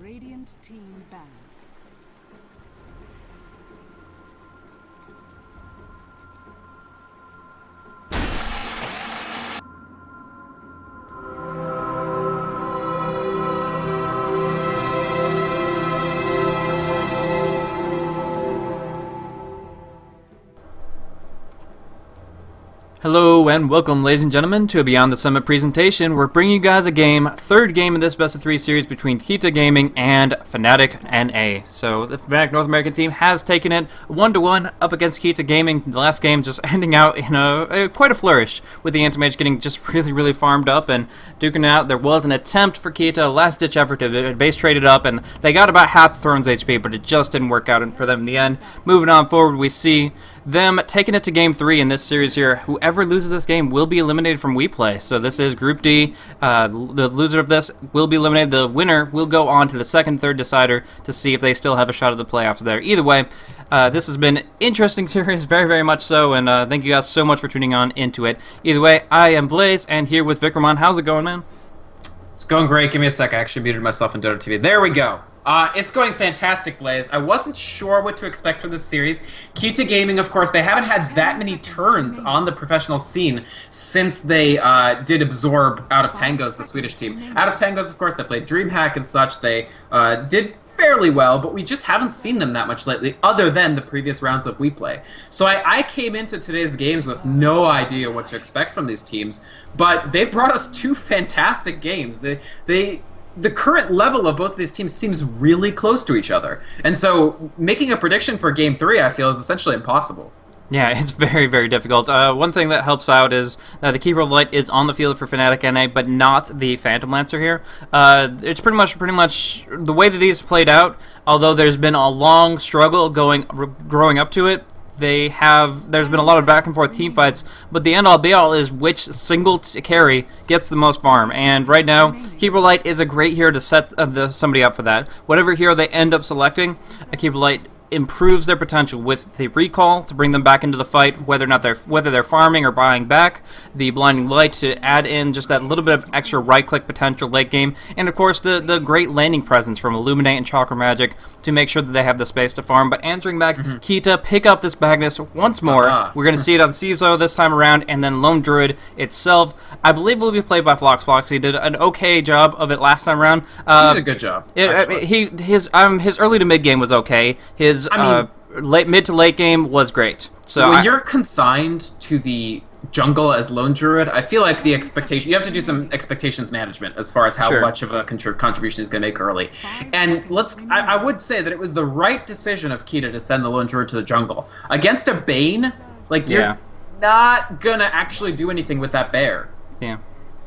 Radiant team banned. Hello and welcome, ladies and gentlemen, to a Beyond the Summit presentation. We're bringing you guys a game, third game in this best of 3 series between Keita Gaming and Fnatic.NA. So the Fnatic North American team has taken it 1-1 up against Keita Gaming. The last game just ending out in quite a flourish, with the Anti-Mage getting just really farmed up and duking it out. There was an attempt for Keita, a last-ditch effort to base trade it up, and they got about half the Thorn's HP, but it just didn't work out for them in the end. Moving on forward, we see them taking it to Game 3 in this series here. Whoever loses this game will be eliminated from WePlay. So this is Group D. The loser of this will be eliminated. The winner will go on to the second, third decider to see if they still have a shot at the playoffs there. Either way, this has been an interesting series, very much so, and thank you guys so much for tuning on into it. Either way, I am Blaze, and here with Vikramon. How's it going, man? It's going great. Give me a sec. I actually muted myself in Dota TV. There we go. It's going fantastic, Blaze. I wasn't sure what to expect from this series. Keita Gaming, of course, they haven't had that many turns on the professional scene since they did absorb Out of Tangos, the Swedish team. Out of Tangos, of course, they played DreamHack and such. They did fairly well, but we just haven't seen them that much lately, other than the previous rounds of WePlay. So I came into today's games with no idea what to expect from these teams, but they've brought us two fantastic games. The current level of both of these teams seems really close to each other. And so making a prediction for Game 3, I feel, is essentially impossible. Yeah, it's very difficult. One thing that helps out is the Keeper of Light is on the field for Fnatic.NA, but not the Phantom Lancer here. It's pretty much the way that these played out, although there's been a long struggle growing up to it. There's been a lot of back and forth team fights, but the end all be all is which single carry gets the most farm. And right now, Keeper Light is a great hero to set somebody up for that. Whatever hero they end up selecting, a Keeper Light improves their potential with the recall to bring them back into the fight, whether they're farming or buying back, the blinding light to add in just that little bit of extra right-click potential late game, and of course the great landing presence from Illuminate and Chakra Magic to make sure that they have the space to farm. But answering back, Keita pick up this Magnus once more. We're going to see it on CISO this time around, and then Lone Druid itself, I believe, will be played by Flox. He did an okay job of it last time around. He did a good job. His early to mid game was okay. His mid to late game was great. So when you're consigned to the jungle as Lone Druid, I feel like the expectation, you have to do some expectations management as far as how much of a contribution he's going to make early. And I would say that it was the right decision of Keita to send the Lone Druid to the jungle. Against a Bane, like, you're not going to actually do anything with that bear. Yeah.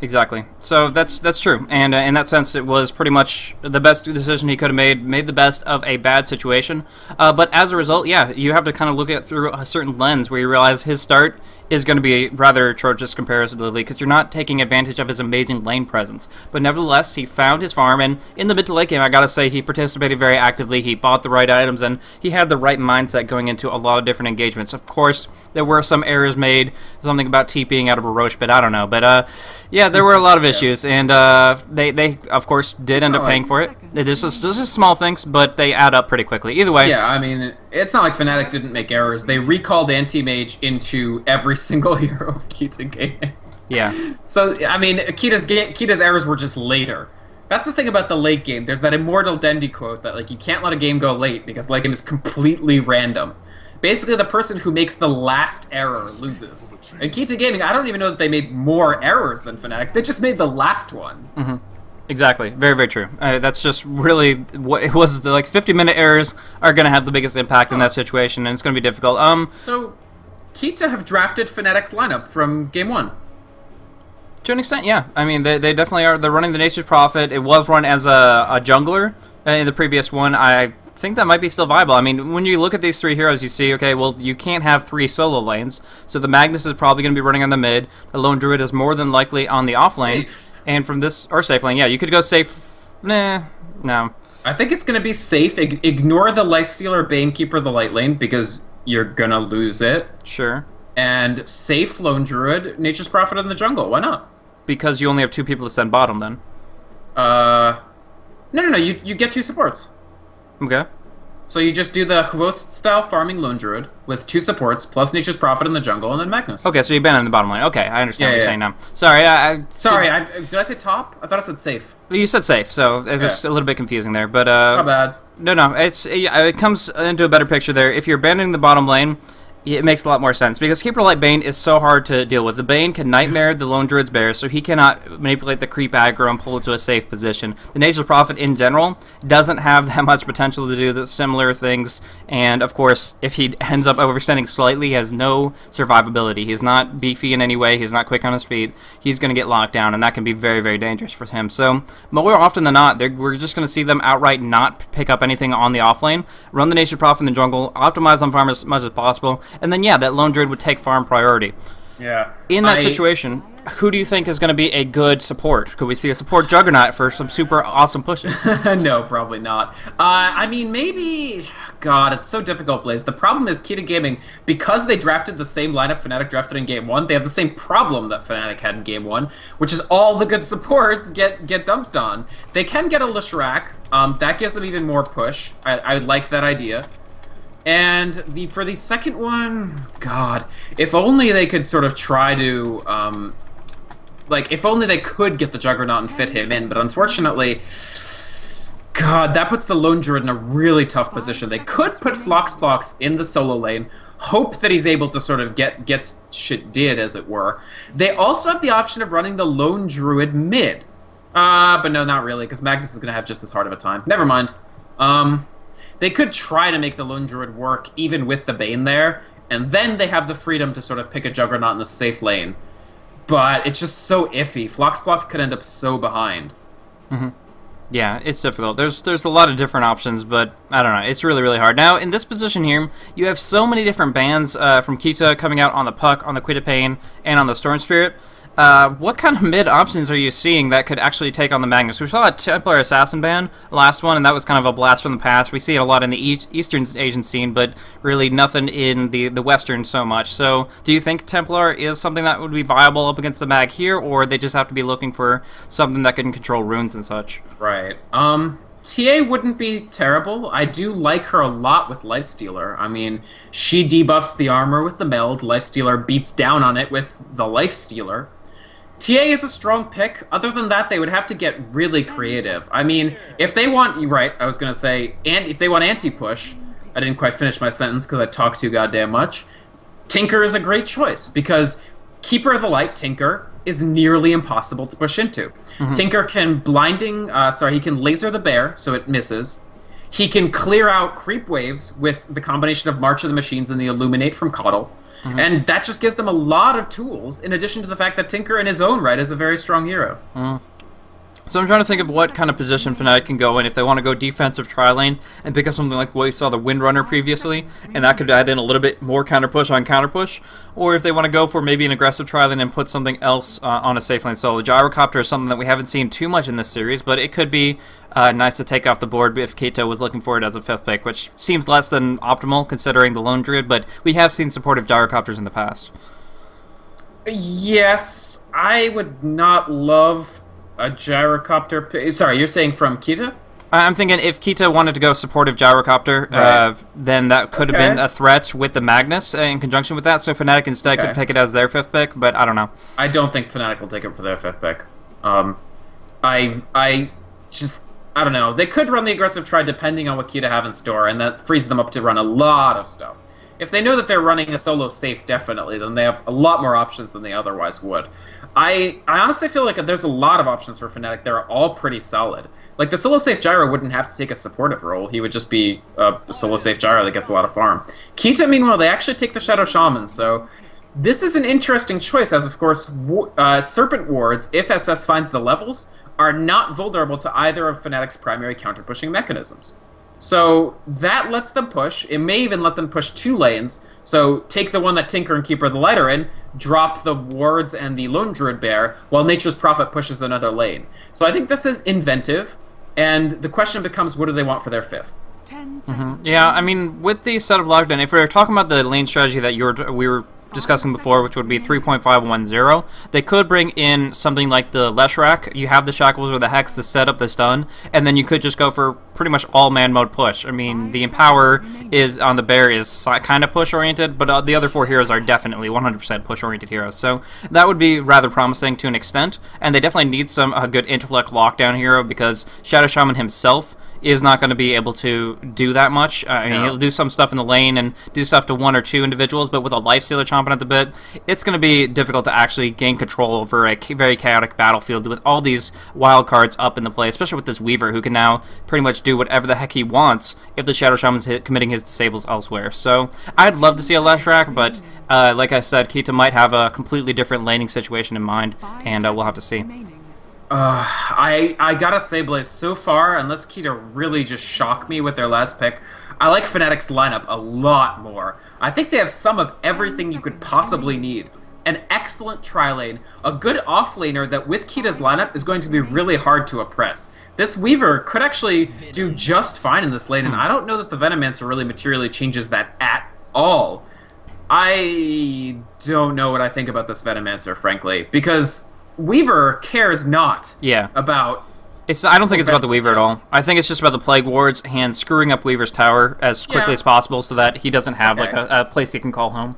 Exactly. So that's true, and in that sense, it was pretty much the best decision he could have made the best of a bad situation. But as a result, yeah, you have to kind of look at it through a certain lens where you realize his start is going to be rather atrocious comparatively because you're not taking advantage of his amazing lane presence. But nevertheless, he found his farm, and in the mid to late game, I gotta say, he participated very actively. He bought the right items, and he had the right mindset going into a lot of different engagements. Of course, there were some errors made, something about TPing out of a Roche, but I don't know. But yeah, there were a lot of issues, and they of course did end up paying for it. This is small things, but they add up pretty quickly. Either way. Yeah, I mean, it's not like Fnatic didn't make errors. They recalled Anti-Mage into every single hero of Keita Gaming. Yeah. So, I mean, Keita's errors were just later. That's the thing about the late game. There's that immortal Dendi quote that, like, you can't let a game go late because late game is completely random. Basically, the person who makes the last error loses. And Keita Gaming, I don't even know that they made more errors than Fnatic. They just made the last one. Exactly. Very true. That's just really what it was. Like 50-minute errors are going to have the biggest impact in that situation, and it's going to be difficult. So, Keita have drafted Fnatic's lineup from Game 1. To an extent, yeah. I mean, they definitely are. They're running the Nature's Prophet. It was run as a jungler in the previous one. I think that might be still viable. I mean, when you look at these three heroes, you see, okay, well, you can't have 3 solo lanes, so the Magnus is probably going to be running on the mid. The Lone Druid is more than likely on the off lane. And from this, or safe lane, yeah, you could go safe. Nah, no. I think it's going to be safe. Ignore the Lifestealer Banekeeper of the light lane because you're going to lose it. Sure. And safe Lone Druid, Nature's Prophet in the jungle. Why not? Because you only have 2 people to send bottom then. No. You get 2 supports. Okay. So you just do the Hvost-style farming Lone Druid with 2 supports, plus Nature's Prophet in the jungle, and then Magnus. Okay, so you've been in the bottom lane. Okay, I understand what you're saying now. Sorry, did I say top? I thought I said safe. You said safe, so it was a little bit confusing there. But not bad. No, it comes into a better picture there. If you're abandoning the bottom lane, it makes a lot more sense, because Keeper Light Bane is so hard to deal with. The Bane can Nightmare the Lone Druid's Bear, so he cannot manipulate the creep aggro and pull it to a safe position. The Nature's Prophet, in general, doesn't have that much potential to do the similar things, and, of course, if he ends up overextending slightly, he has no survivability. He's not beefy in any way, he's not quick on his feet, he's going to get locked down, and that can be very, very dangerous for him. So, more often than not, we're just going to see them outright not pick up anything on the offlane, run the Nature's Prophet in the jungle, optimize on farm as much as possible, and then, yeah, that Lone Druid would take farm priority. Yeah. In that situation, who do you think is going to be a good support? Could we see a support Juggernaut for some super awesome pushes? No, probably not. I mean, maybe... God, it's so difficult, Blaze. The problem is Keita Gaming, because they drafted the same lineup Fnatic drafted in Game 1, they have the same problem that Fnatic had in Game 1, which is all the good supports get dumped on. They can get a Leshrac. That gives them even more push. I like that idea. And for the second one, God, if only they could sort of try to, if only they could get the Juggernaut and fit him in, but unfortunately, God, that puts the Lone Druid in a really tough position. They could put Floxplox in the solo lane, hope that he's able to sort of get shit did, as it were. They also have the option of running the Lone Druid mid. But no, not really, because Magnus is going to have just as hard of a time. Never mind. They could try to make the Lone Druid work even with the Bane there, and then they have the freedom to sort of pick a Juggernaut in the safe lane. But it's just so iffy. Floxplox could end up so behind. Yeah, it's difficult. There's a lot of different options, but I don't know. It's really, really hard. Now, in this position here, you have so many different bans from Keita coming out on the Puck, on the Quita Pain, and on the Storm Spirit. What kind of mid options are you seeing that could actually take on the Magnus? We saw a Templar Assassin ban last one, and that was kind of a blast from the past. We see it a lot in the Eastern Asian scene, but really nothing in the Western so much. So, do you think Templar is something that would be viable up against the Mag here, or they just have to be looking for something that can control runes and such? Right. TA wouldn't be terrible. I do like her a lot with Lifestealer. I mean, she debuffs the armor with the Meld. Lifestealer beats down on it with the Lifestealer. TA is a strong pick. Other than that, they would have to get really creative. I mean, if they want... Right, I was going to say... And if they want anti-push... I didn't quite finish my sentence because I talk too goddamn much. Tinker is a great choice because Keeper of the Light, Tinker, is nearly impossible to push into. Tinker can he can laser the bear so it misses. He can clear out creep waves with the combination of March of the Machines and the Illuminate from Coddle. And that just gives them a lot of tools, in addition to the fact that Tinker in his own right is a very strong hero. So I'm trying to think of what kind of position Fnatic can go in if they want to go defensive tri-lane and pick up something like what we saw the Windrunner previously, and that could add in a little bit more counter-push on counter-push, or if they want to go for maybe an aggressive tri-lane and put something else on a safe lane solo. Gyrocopter is something that we haven't seen too much in this series, but it could be nice to take off the board if Keita was looking for it as a 5th pick, which seems less than optimal considering the Lone Druid, but we have seen supportive Gyrocopters in the past. Yes, I would not love... a Gyrocopter... Sorry, you're saying from Keita? I'm thinking if Keita wanted to go supportive Gyrocopter, then that could have been a threat with the Magnus in conjunction with that, so Fnatic instead could pick it as their 5th pick, but I don't know. I don't think Fnatic will take it for their 5th pick. I don't know. They could run the aggressive try depending on what Keita have in store, and that frees them up to run a lot of stuff. If they know that they're running a solo safe, definitely, then they have a lot more options than they otherwise would. I honestly feel like there's a lot of options for Fnatic. They're all pretty solid. Like, the solo safe Gyro wouldn't have to take a supportive role. He would just be a solo safe Gyro that gets a lot of farm. Keita, meanwhile, they actually take the Shadow Shaman, so this is an interesting choice, as, of course, Serpent Wards, if SS finds the levels, are not vulnerable to either of Fnatic's primary counter-pushing mechanisms. So that lets them push. It may even let them push 2 lanes. So take the one that Tinker and Keeper of the Light are in, drop the Wards and the Lone Druid Bear, while Nature's Prophet pushes another lane. So I think this is inventive, and the question becomes, what do they want for their 5th? Yeah, I mean, with the set of lockdown, if we were talking about the lane strategy that we were discussing before, which would be 3.510. They could bring in something like the Leshrac. You have the Shackles or the Hex to set up the stun, and then you could just go for pretty much all man mode push. I mean, the Empower is on the Bear is kind of push oriented, but the other 4 heroes are definitely 100% push oriented heroes. So that would be rather promising to an extent, and they definitely need some good intellect lockdown hero, because Shadow Shaman himself is not going to be able to do that much. I mean, he'll do some stuff in the lane and do stuff to 1 or 2 individuals, but with a Lifestealer chomping at the bit, it's going to be difficult to actually gain control over a very chaotic battlefield with all these wild cards up in the play, especially with this Weaver, who can now pretty much do whatever the heck he wants if the Shadow Shaman's committing his disables elsewhere. So I'd love to see a Leshrac, but like I said, Keita might have a completely different laning situation in mind, and we'll have to see. I gotta say, Blaze, so far, unless Keita really just shock me with their last pick, I like Fnatic's lineup a lot more. I think they have some of everything you could possibly need. An excellent tri-lane, a good off-laner that with Keita's lineup is going to be really hard to oppress. This Weaver could actually do just fine in this lane, and I don't know that the Venomancer really materially changes that at all. I don't know what I think about this Venomancer, frankly, because Weaver cares not about... I don't think it's about the Weaver at all. I think it's just about the Plague Wards and screwing up Weaver's tower as quickly as possible so that he doesn't have like a place he can call home.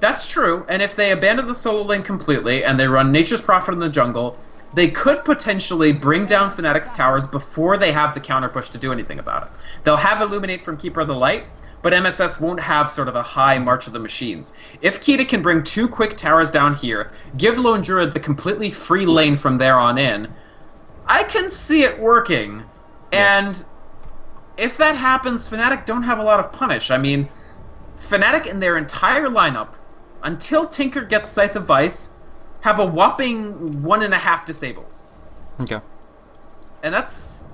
That's true, and if they abandon the solo lane completely and they run Nature's Prophet in the jungle, they could potentially bring down Fnatic's towers before they have the counter push to do anything about it. They'll have Illuminate from Keeper of the Light, but MSS won't have sort of a high March of the Machines. If Keita can bring 2 quick towers down here, give Lone Druid the completely free lane from there on in, I can see it working. And if that happens, Fnatic don't have a lot of punish. I mean, Fnatic in their entire lineup, until Tinker gets Scythe of Vice, have a whopping 1.5 disables. Okay. And that's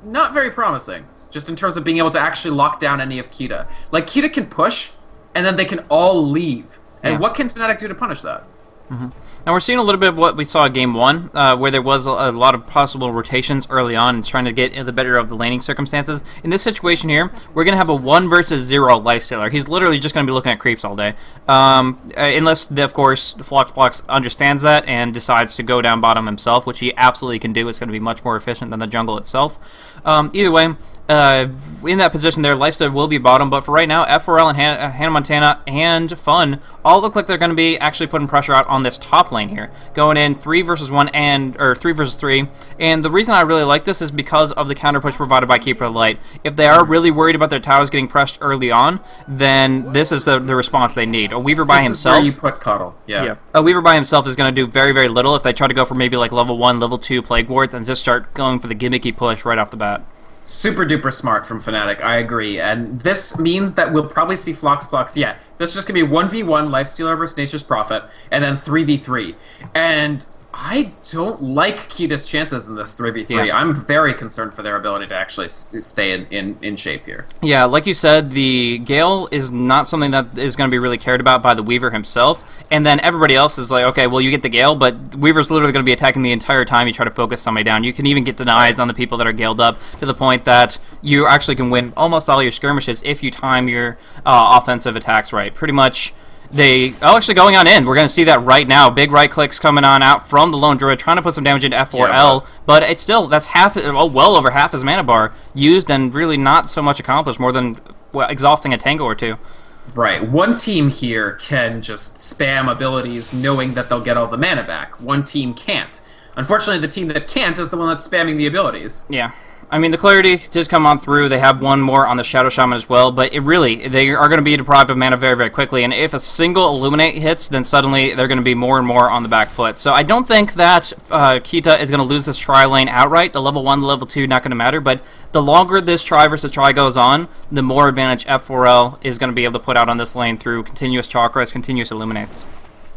not very promising, just in terms of being able to actually lock down any of Keita. Like, Keita can push, and then they can all leave. And what can Fnatic do to punish that? Now we're seeing a little bit of what we saw in Game 1, where there was a lot of possible rotations early on and trying to get the better of the laning circumstances. In this situation here, we're going to have a 1 versus 0 Lifestealer. He's literally just going to be looking at creeps all day. Unless, of course, Floxbox understands that and decides to go down bottom himself, which he absolutely can do. It's going to be much more efficient than the jungle itself. Either way, in that position there, Lifestealer will be bottom, but for right now, F4L and Hannah Montana and Fun all look like they're going to be actually putting pressure out on this top lane here, going in 3 versus 1 or 3 versus 3. And the reason I really like this is because of the counter push provided by Keeper of the Light. If they are really worried about their towers getting pressed early on, then this is the response they need. A Weaver by himself. This is where you put Cuddle. Yeah. A Weaver by himself is going to do very, very little if they try to go for maybe like level 1, level 2 Plague Wards and just start going for the gimmicky push right off the bat. Super duper smart from Fnatic, I agree. And this means that we'll probably see Floxbox. Yeah, this is just going to be 1v1 Lifestealer versus Nature's Prophet, and then 3v3. And I don't like Keita's chances in this 3v3. Yeah. I'm very concerned for their ability to actually stay in shape here. Yeah, like you said, the Gale is not something that is going to be really cared about by the Weaver himself. And then everybody else is like, okay, well, you get the Gale, but Weaver's literally going to be attacking the entire time you try to focus somebody down. You can even get denies on the people that are Galed up to the point that you actually can win almost all your skirmishes if you time your offensive attacks right. Pretty much... actually going on in. We're going to see that right now. Big right clicks coming on out from the Lone Druid, trying to put some damage into F4L, but it's still, that's well over half his mana bar used and really not so much accomplished, more than exhausting a tango or two. Right. One team here can just spam abilities knowing that they'll get all the mana back. One team can't. Unfortunately, the team that can't is the one that's spamming the abilities. Yeah. I mean, the clarity does come on through. They have one more on the Shadow Shaman as well, but they are going to be deprived of mana very, very quickly. And if a single Illuminate hits, then suddenly they're going to be more and more on the back foot. So I don't think that Keita is going to lose this tri lane outright. The level 1, the level 2, not going to matter. But the longer this tri versus tri goes on, the more advantage F4L is going to be able to put out on this lane through continuous chakras, continuous Illuminates.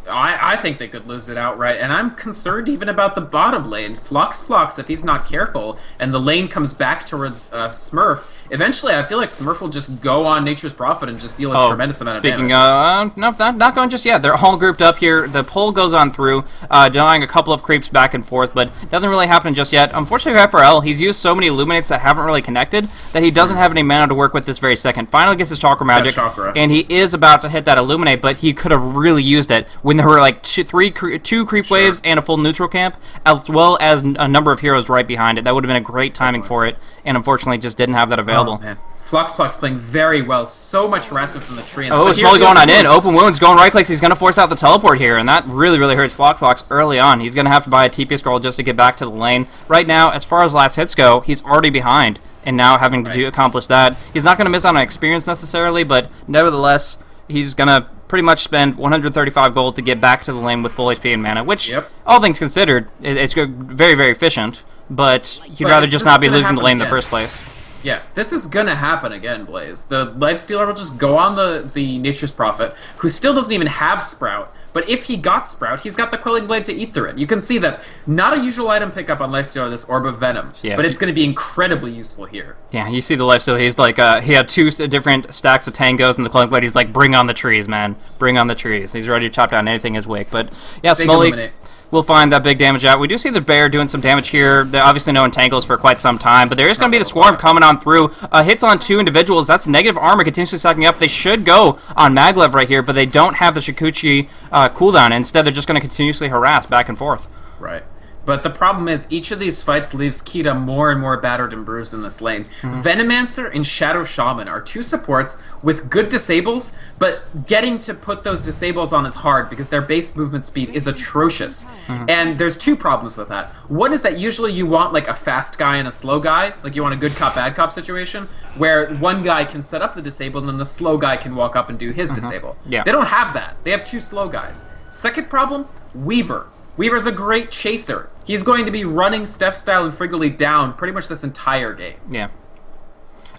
I think they could lose it outright, and I'm concerned even about the bottom lane. Floxbox, if he's not careful, and the lane comes back towards Smurf, eventually I feel like Smurf will just go on Nature's Prophet and just deal a tremendous amount of damage. Speaking no, not going just yet. They're all grouped up here. The pull goes on through, denying a couple of creeps back and forth, but nothing really happened just yet. Unfortunately for FRL, he's used so many Illuminates that haven't really connected that he doesn't have any mana to work with this very second. Finally gets his Chakra Magic, and he is about to hit that Illuminate, but he could have really used it when there were like two creep waves and a full neutral camp, as well as a number of heroes right behind it. That would have been a great timing for it, and unfortunately just didn't have that available. Oh, man. Fluxpluck's playing very well. So much harassment from the tree. Oh, Smolly going on in. Open wounds, going right clicks. He's going to force out the teleport here, and that really, really hurts Fluxpluck early on. He's going to have to buy a TP scroll just to get back to the lane. Right now, as far as last hits go, he's already behind, and now having to accomplish that. He's not going to miss on an experience necessarily, but nevertheless, he's going to pretty much spend 135 gold to get back to the lane with full HP and mana, which, all things considered, it's very, very efficient, but you'd rather just not be losing the lane in the first place. Yeah, this is gonna happen again, Blaze. The Lifestealer will just go on the Nature's Prophet, who still doesn't even have Sprout, but if he got Sprout, he's got the Quelling Blade to eat through it. You can see that not a usual item pickup on Lifestealer, this Orb of Venom, but it's gonna be incredibly useful here. Yeah, you see the Lifestealer, he's like, he had 2 different stacks of Tangos, and the Quelling Blade, he's like, bring on the trees, man. Bring on the trees. He's ready to chop down anything in his wake, but yeah, Smolly will find that big damage out. We do see the bear doing some damage here. They're obviously no entangles for quite some time, but there is going to be the swarm coming on through. Hits on 2 individuals. That's negative armor continuously stacking up. They should go on Maglev right here, but they don't have the Shikuchi cooldown. Instead, they're just going to continuously harass back and forth. Right. But the problem is, each of these fights leaves Keita more and more battered and bruised in this lane. Venomancer and Shadow Shaman are 2 supports with good disables, but getting to put those disables on is hard because their base movement speed is atrocious. And there's 2 problems with that. One is that usually you want like a fast guy and a slow guy, like you want a good cop, bad cop situation, where one guy can set up the disable and then the slow guy can walk up and do his disable. They don't have that. They have 2 slow guys. Second problem, Weaver. Weaver's a great chaser. He's going to be running Steph Style and Frigolite down pretty much this entire game. Yeah.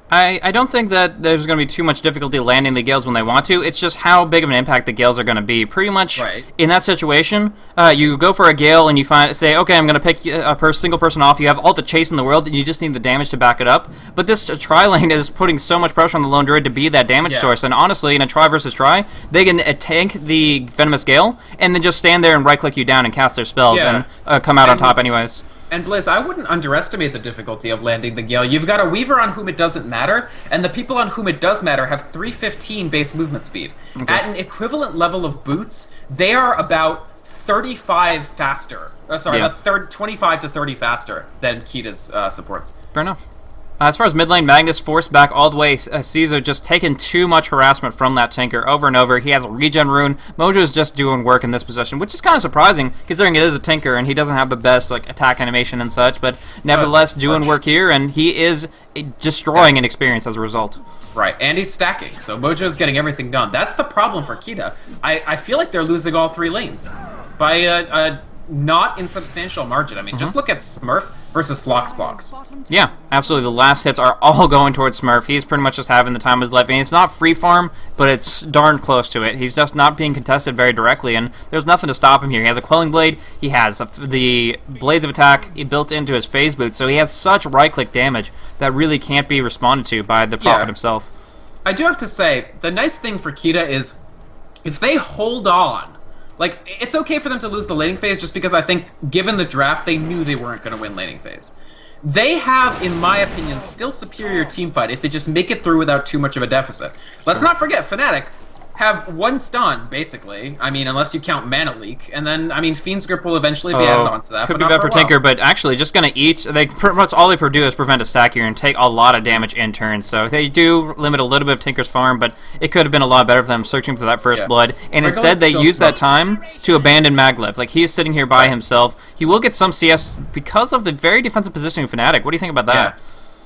I don't think that there's going to be too much difficulty landing the Gales when they want to. It's just how big of an impact the Gales are going to be. Pretty much in that situation, you go for a Gale and you say, okay, I'm going to pick a single person off. You have all the chase in the world and you just need the damage to back it up. But this tri-lane is putting so much pressure on the Lone Druid to be that damage source. And honestly, in a try versus try, they can tank the Venomous Gale and then just stand there and right-click you down and cast their spells and come out on top anyways. And Blizz, I wouldn't underestimate the difficulty of landing the Gale. You've got a Weaver on whom it doesn't matter, and the people on whom it does matter have 315 base movement speed. At an equivalent level of boots, they are about 35 faster. About 25 to 30 faster than Keita's supports. Fair enough. As far as mid lane, Magnus forced back all the way. Caesar just taking too much harassment from that Tinker over and over. He has a regen rune. Mojo's just doing work in this position, which is kind of surprising considering it is a Tinker and he doesn't have the best like attack animation and such, but nevertheless doing work here, and he is destroying an experience as a result. Right, and he's stacking, so Mojo's getting everything done. That's the problem for Keita. I feel like they're losing all 3 lanes by a not insubstantial margin. I mean, just look at Smurf versus Fluxpluck. Yeah, absolutely. The last hits are all going towards Smurf. He's pretty much just having the time of his life. And it's not free farm, but it's darn close to it. He's just not being contested very directly, and there's nothing to stop him here. He has a Quelling Blade. He has the Blades of Attack built into his phase boot, so he has such right-click damage that really can't be responded to by the Prophet himself. I do have to say, the nice thing for Keita is if they hold on, like, it's okay for them to lose the laning phase just because I think, given the draft, they knew they weren't going to win laning phase. They have, in my opinion, still superior team fight if they just make it through without too much of a deficit. Let's not forget, Fnatic have 1 stun, basically. I mean, unless you count Mana Leak. And then, I mean, Fiend's Grip will eventually be added onto that. Could be bad for Tinker, but actually just going to eat. They pretty much all they do is prevent a stack here and take a lot of damage in turn. So they do limit a little bit of Tinker's farm, but it could have been a lot better for them searching for that first blood. And instead they use that time to abandon Maglev. Like, he is sitting here by himself. He will get some CS because of the very defensive positioning of Fnatic. What do you think about that?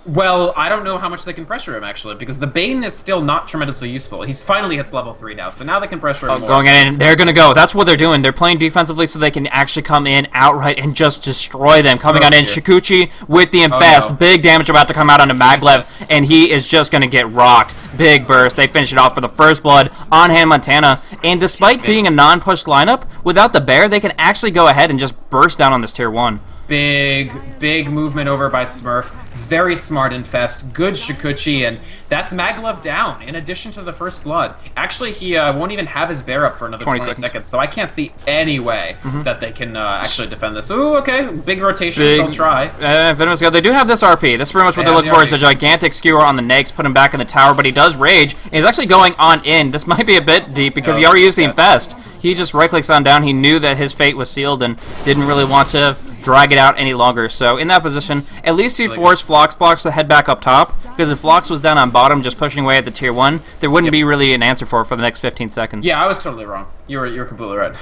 Well, I don't know how much they can pressure him, actually, because the Bane is still not tremendously useful. He's finally hits level 3 now, so now they can pressure him more. Going in, they're going to go. That's what they're doing. They're playing defensively so they can actually come in outright and just destroy them. Coming on in, Shikuchi with the Infest. Big damage about to come out onto Maglev, and he is just going to get rocked. Big burst. They finish it off for the first blood on Hannah Montana. And despite being a non-pushed lineup, without the bear, they can actually go ahead and just burst down on this tier 1. big movement over by Smurf. Very smart Infest, good Shikuchi, and that's Maglev down, in addition to the first blood. Actually, he won't even have his bear up for another 20 seconds, so I can't see any way that they can actually defend this. Ooh, okay, big rotation, they'll try. Venomous Go, they do have this RP. That's pretty much what they're looking for, is a gigantic skewer on the Nakes, put him back in the tower, but he does rage, and he's actually going on in. This might be a bit deep, because he already used the Infest. He just right-clicks on down. He knew that his fate was sealed and didn't really want to drag it out any longer. So in that position, at least he forced Phlox to head back up top, because if Phlox was down on bottom just pushing away at the tier 1, there wouldn't be really an answer for the next 15 seconds. Yeah, I was totally wrong. You're completely right.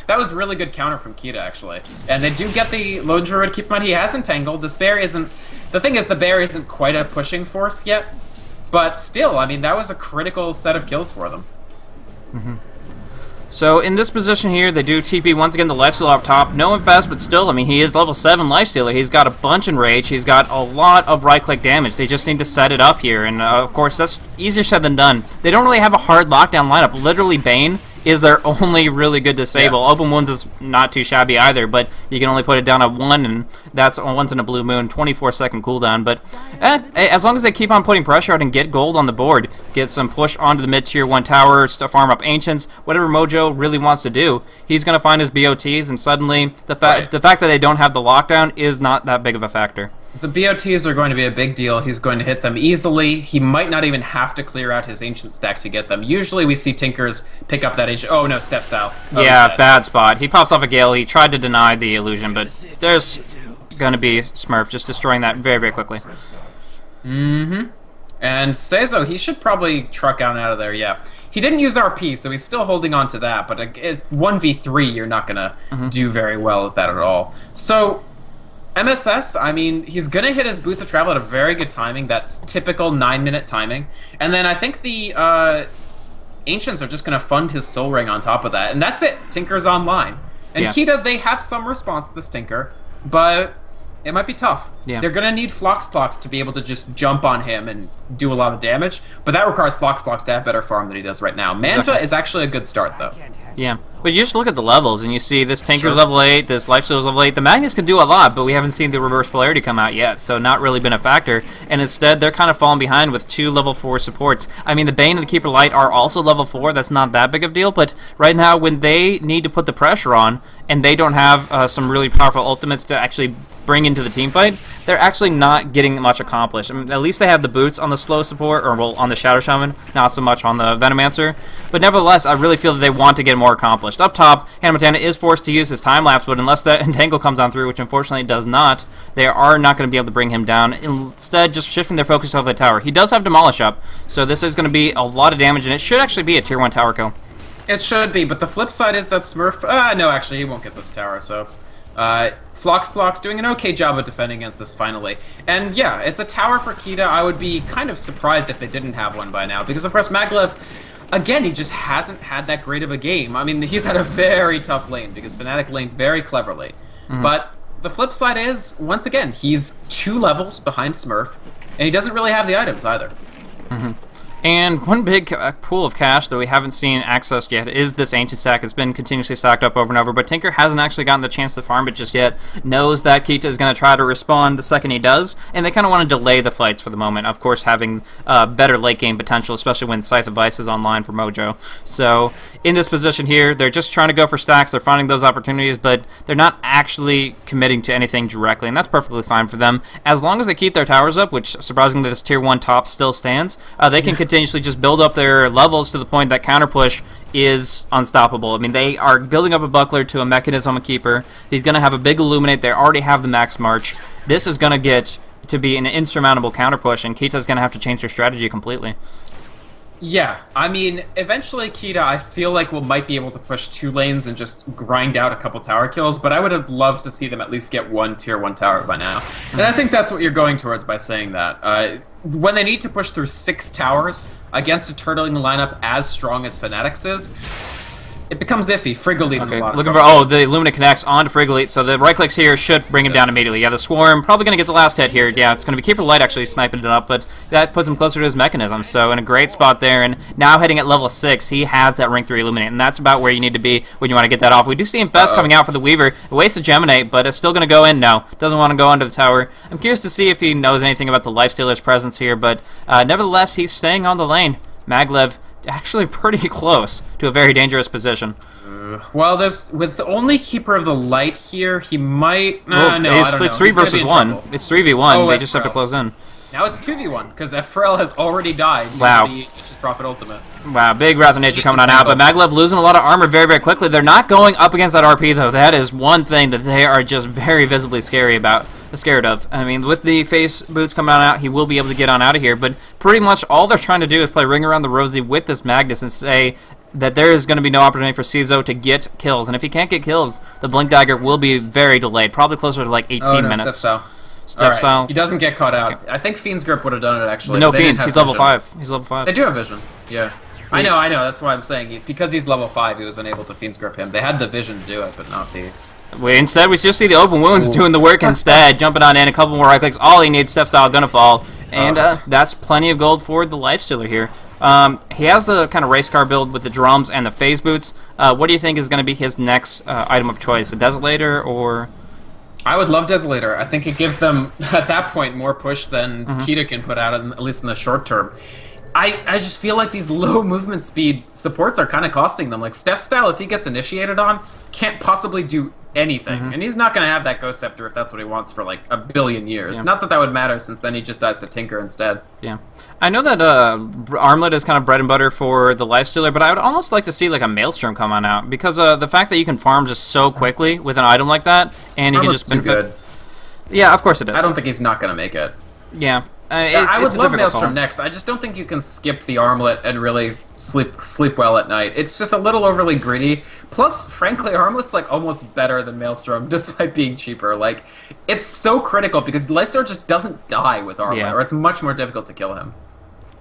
That was really good counter from Keita, actually. And they do get the Lone Druid. Keep in mind, he has Entangled. This bear isn't... The thing is, the bear isn't quite a pushing force yet. But still, I mean, that was a critical set of kills for them. So in this position here, they do TP once again the lifesteal up top. No Infest, but still, I mean, he is level 7 lifestealer. He's got a bunch in rage. He's got a lot of right-click damage. They just need to set it up here, and of course, that's easier said than done. They don't really have a hard lockdown lineup. Literally, Bane is their only really good disable. Yeah. Open Wounds is not too shabby either, but you can only put it down at 1, and that's once in a blue moon, 24-second cooldown. But as long as they keep on putting pressure out and get gold on the board, get some push onto the mid-tier 1 tower, to farm up Ancients, whatever Mojo really wants to do, he's going to find his BOTs, and suddenly the fact that they don't have the lockdown is not that big of a factor. The BOTs are going to be a big deal. He's going to hit them easily. He might not even have to clear out his Ancient stack to get them. Usually we see Tinkers pick up that Ancient... Oh, no, Step Style. Oh, yeah, bad spot. He pops off a Gale. He tried to deny the illusion, but there's going to be Smurf just destroying that very, very quickly. And Seizo, he should probably truck out of there, yeah. He didn't use RP, so he's still holding on to that, but 1v3, you're not going to do very well with that at all. So... MSS, I mean, he's going to hit his Boots of Travel at a very good timing. That's typical 9-minute timing. And then I think the Ancients are just going to fund his Soul Ring on top of that. And that's it. Tinker's online. And Keita, they have some response to this Tinker, but it might be tough. Yeah. They're going to need Phlox to be able to just jump on him and do a lot of damage. But that requires Phlox to have better farm than he does right now. Manta is actually a good start, though. Yeah, but you just look at the levels, and you see this Tinker's level 8, this Lifesteal's level 8. The Magnus can do a lot, but we haven't seen the Reverse Polarity come out yet, so not really been a factor. And instead, they're kind of falling behind with 2 level 4 supports. I mean, the Bane and the Keeper Light are also level 4. That's not that big of a deal, but right now, when they need to put the pressure on, and they don't have some really powerful ultimates to actually bring into the team fight, they're actually not getting much accomplished. I mean, at least they have the boots on the slow support, or well, on the Shadow Shaman, not so much on the Venomancer. But nevertheless, I really feel that they want to get more accomplished. Up top, Hannah Montana is forced to use his time lapse, but unless that Entangle comes on through, which unfortunately it does not, they are not going to be able to bring him down. Instead, just shifting their focus to the tower. He does have Demolish up, so this is going to be a lot of damage, and it should actually be a tier 1 tower kill. It should be, but the flip side is that Smurf... no, actually, he won't get this tower, so... Phlox doing an okay job of defending against this finally. And yeah, it's a tower for Keita. I would be kind of surprised if they didn't have one by now, because of course Maglev, again, he just hasn't had that great of a game. I mean, he's had a very tough lane, because Fnatic laned very cleverly. But the flip side is, once again, he's 2 levels behind Smurf, and he doesn't really have the items either. And one big pool of cash that we haven't seen accessed yet is this Ancient stack. It's been continuously stacked up over and over, but Tinker hasn't actually gotten the chance to farm it just yet. Knows that Keita is going to try to respond the second he does, and they kind of want to delay the fights for the moment. Of course, having better late game potential, especially when Scythe of Vice is online for Mojo. So in this position here, they're just trying to go for stacks. They're finding those opportunities, but they're not actually committing to anything directly, and that's perfectly fine for them. As long as they keep their towers up, which surprisingly this tier 1 top still stands, they can continuously just build up their levels to the point that counter push is unstoppable. I mean, they are building up a Buckler to a Mechanism, a Keeper. He's going to have a big Illuminate. They already have the Max March. This is going to get to be an insurmountable counter push, and Keita's going to have to change their strategy completely. Yeah, I mean, eventually Keita, I feel like might be able to push 2 lanes and just grind out a couple tower kills, but I would have loved to see them at least get 1 tier 1 tower by now. And I think that's what you're going towards by saying that. When they need to push through 6 towers against a turtling lineup as strong as Fnatic's is, it becomes iffy. Frigolite Okay, in a lot of looking for... trouble. Oh, the Lumina connects onto Frigolite, so the right clicks here should bring him down immediately. Yeah, the Swarm probably going to get the last hit here. Yeah, it's going to be Keeper Light actually sniping it up, but that puts him closer to his mechanism, so in a great spot there, and now heading at level 6, he has that rank 3 Illuminate, and that's about where you need to be when you want to get that off. We do see Infest coming out for the Weaver. It wastes a Geminate, but it's still going to go in now. Doesn't want to go under the tower. I'm curious to see if he knows anything about the Lifestealer's presence here, but nevertheless, he's staying on the lane. Maglev actually pretty close to a very dangerous position. Well, there's with the only Keeper of the Light here, he might. Well, I don't know. It's 3 versus 1. It's 3v1. Oh, they just have to close in. Now it's 2v1 because Ephrael has already died. Wow. The Nature's Prophet Ultimate. Wow, big Wrath of Nature coming on out, but Maglev losing a lot of armor very, very quickly. They're not going up against that RP though. That is one thing that they are just very visibly scared of. I mean, with the face boots coming on out, he will be able to get on out of here, but pretty much all they're trying to do is play Ring Around the Rosie with this Magnus and say that there is going to be no opportunity for Cizo to get kills, and if he can't get kills, the Blink Dagger will be very delayed, probably closer to like 18 minutes. Step style. He doesn't get caught out. Okay. I think Fiend's Grip would have done it actually. No, Fiends. He's level 5. He's level 5. They do have vision. Yeah. I know. That's why I'm saying. Because he's level 5, he was unable to Fiend's Grip him. They had the vision to do it, but not the... Instead, we just see the open wounds doing the work instead. Jumping on in, a couple more right clicks. All he needs, Step Style, gonna fall. And that's plenty of gold for the Lifestealer here. He has a kind of race car build with the drums and the phase boots. What do you think is going to be his next item of choice? A Desolator or... I would love Desolator. I think it gives them, at that point, more push than Keita can put out, at least in the short term. I just feel like these low movement speed supports are kind of costing them. Like, Steph Style, if he gets initiated on, can't possibly do anything. And he's not going to have that Ghost Scepter if that's what he wants for, like, a billion years. Yeah. Not that that would matter, since then he just dies to Tinker instead. Yeah. I know that Armlet is kind of bread and butter for the Lifestealer, but I would almost like to see, like, a Maelstrom come on out, because the fact that you can farm just so quickly with an item like that, and he can just benefit... good. Yeah, of course it is. I don't think he's not going to make it. Yeah. I would love Maelstrom next. I just don't think you can skip the Armlet and really sleep well at night. It's just a little overly greedy. Plus, frankly, Armlet's like almost better than Maelstrom, despite being cheaper. Like, it's so critical because Lifestealer just doesn't die with Armlet, or it's much more difficult to kill him.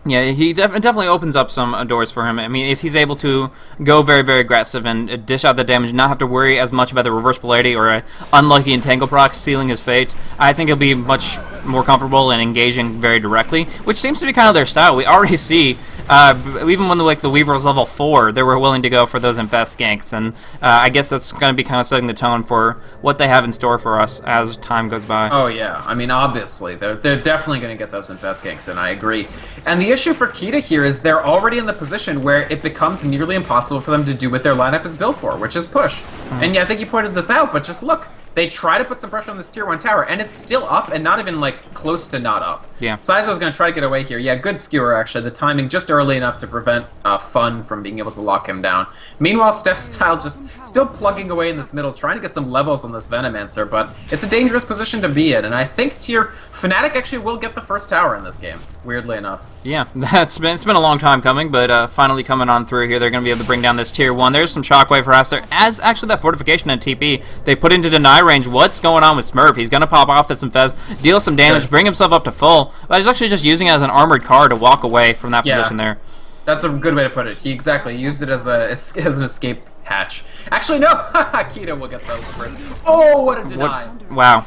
Yeah, he definitely opens up some doors for him. I mean, if he's able to go very, very aggressive and dish out the damage, not have to worry as much about the reverse polarity or a unlucky Entangle proc sealing his fate, I think he'll be much more comfortable and engaging very directly, which seems to be kind of their style. We already see, even when the Weaver was level 4, they were willing to go for those Infest ganks, and I guess that's going to be kind of setting the tone for what they have in store for us as time goes by. Oh yeah, I mean, obviously, they're definitely going to get those Infest ganks, and I agree. And the issue for Keita here is they're already in the position where it becomes nearly impossible for them to do what their lineup is built for, which is push. And yeah, I think you pointed this out, but just look. They try to put some pressure on this tier 1 tower, and it's still up, and not even, like, close to not up. Yeah. Sizo's going to try to get away here. Yeah, good skewer, actually. The timing just early enough to prevent Fun from being able to lock him down. Meanwhile, Steph Style just still plugging away in this middle, trying to get some levels on this Venomancer, but it's a dangerous position to be in, and I think Fnatic actually will get the first tower in this game, weirdly enough. Yeah, it's been a long time coming, but finally coming on through here. They're going to be able to bring down this tier 1. There's some Shockwave harass there. As actually that fortification and TP, they put into deny range. What's going on with Smurf? He's going to pop off this Infest, deal some damage, bring himself up to full, but he's actually just using it as an armored car to walk away from that position there. That's a good way to put it. He used it as an escape hatch. Actually, no! Keita will get those first. Oh, what a deny! Wow.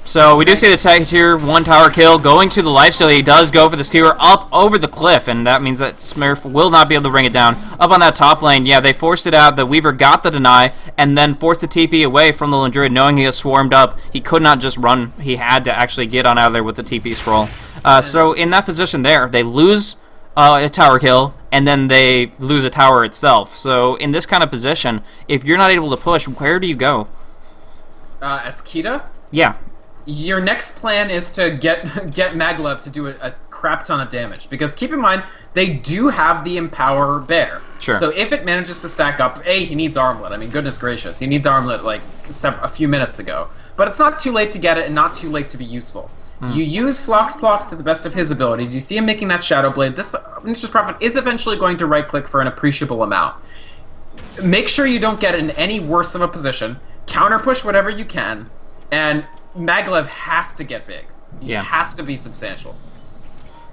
So we do see the tier 1 tower kill going to the Lifestealer. He does go for the skewer up over the cliff, and that means that Smurf will not be able to bring it down. Up on that top lane, yeah, they forced it out. The Weaver got the deny, and then forced the TP away from the Lindruid, knowing he was swarmed up. He could not just run. He had to actually get on out of there with the TP scroll. So in that position there, they lose a tower kill, and then they lose a tower itself. So in this kind of position, if you're not able to push, where do you go? As Keita? Yeah. Your next plan is to get Maglev to do a crap ton of damage, because keep in mind they do have the Empower Bear. Sure. So if it manages to stack up, he needs Armlet. I mean, goodness gracious, he needs Armlet like a few minutes ago. But it's not too late to get it, and not too late to be useful. You use Flox to the best of his abilities. You see him making that Shadow Blade. This Nature's Prophet is eventually going to right-click for an appreciable amount. Make sure you don't get in any worse of a position. Counter-push whatever you can, and Maglev has to get big. He has to be substantial.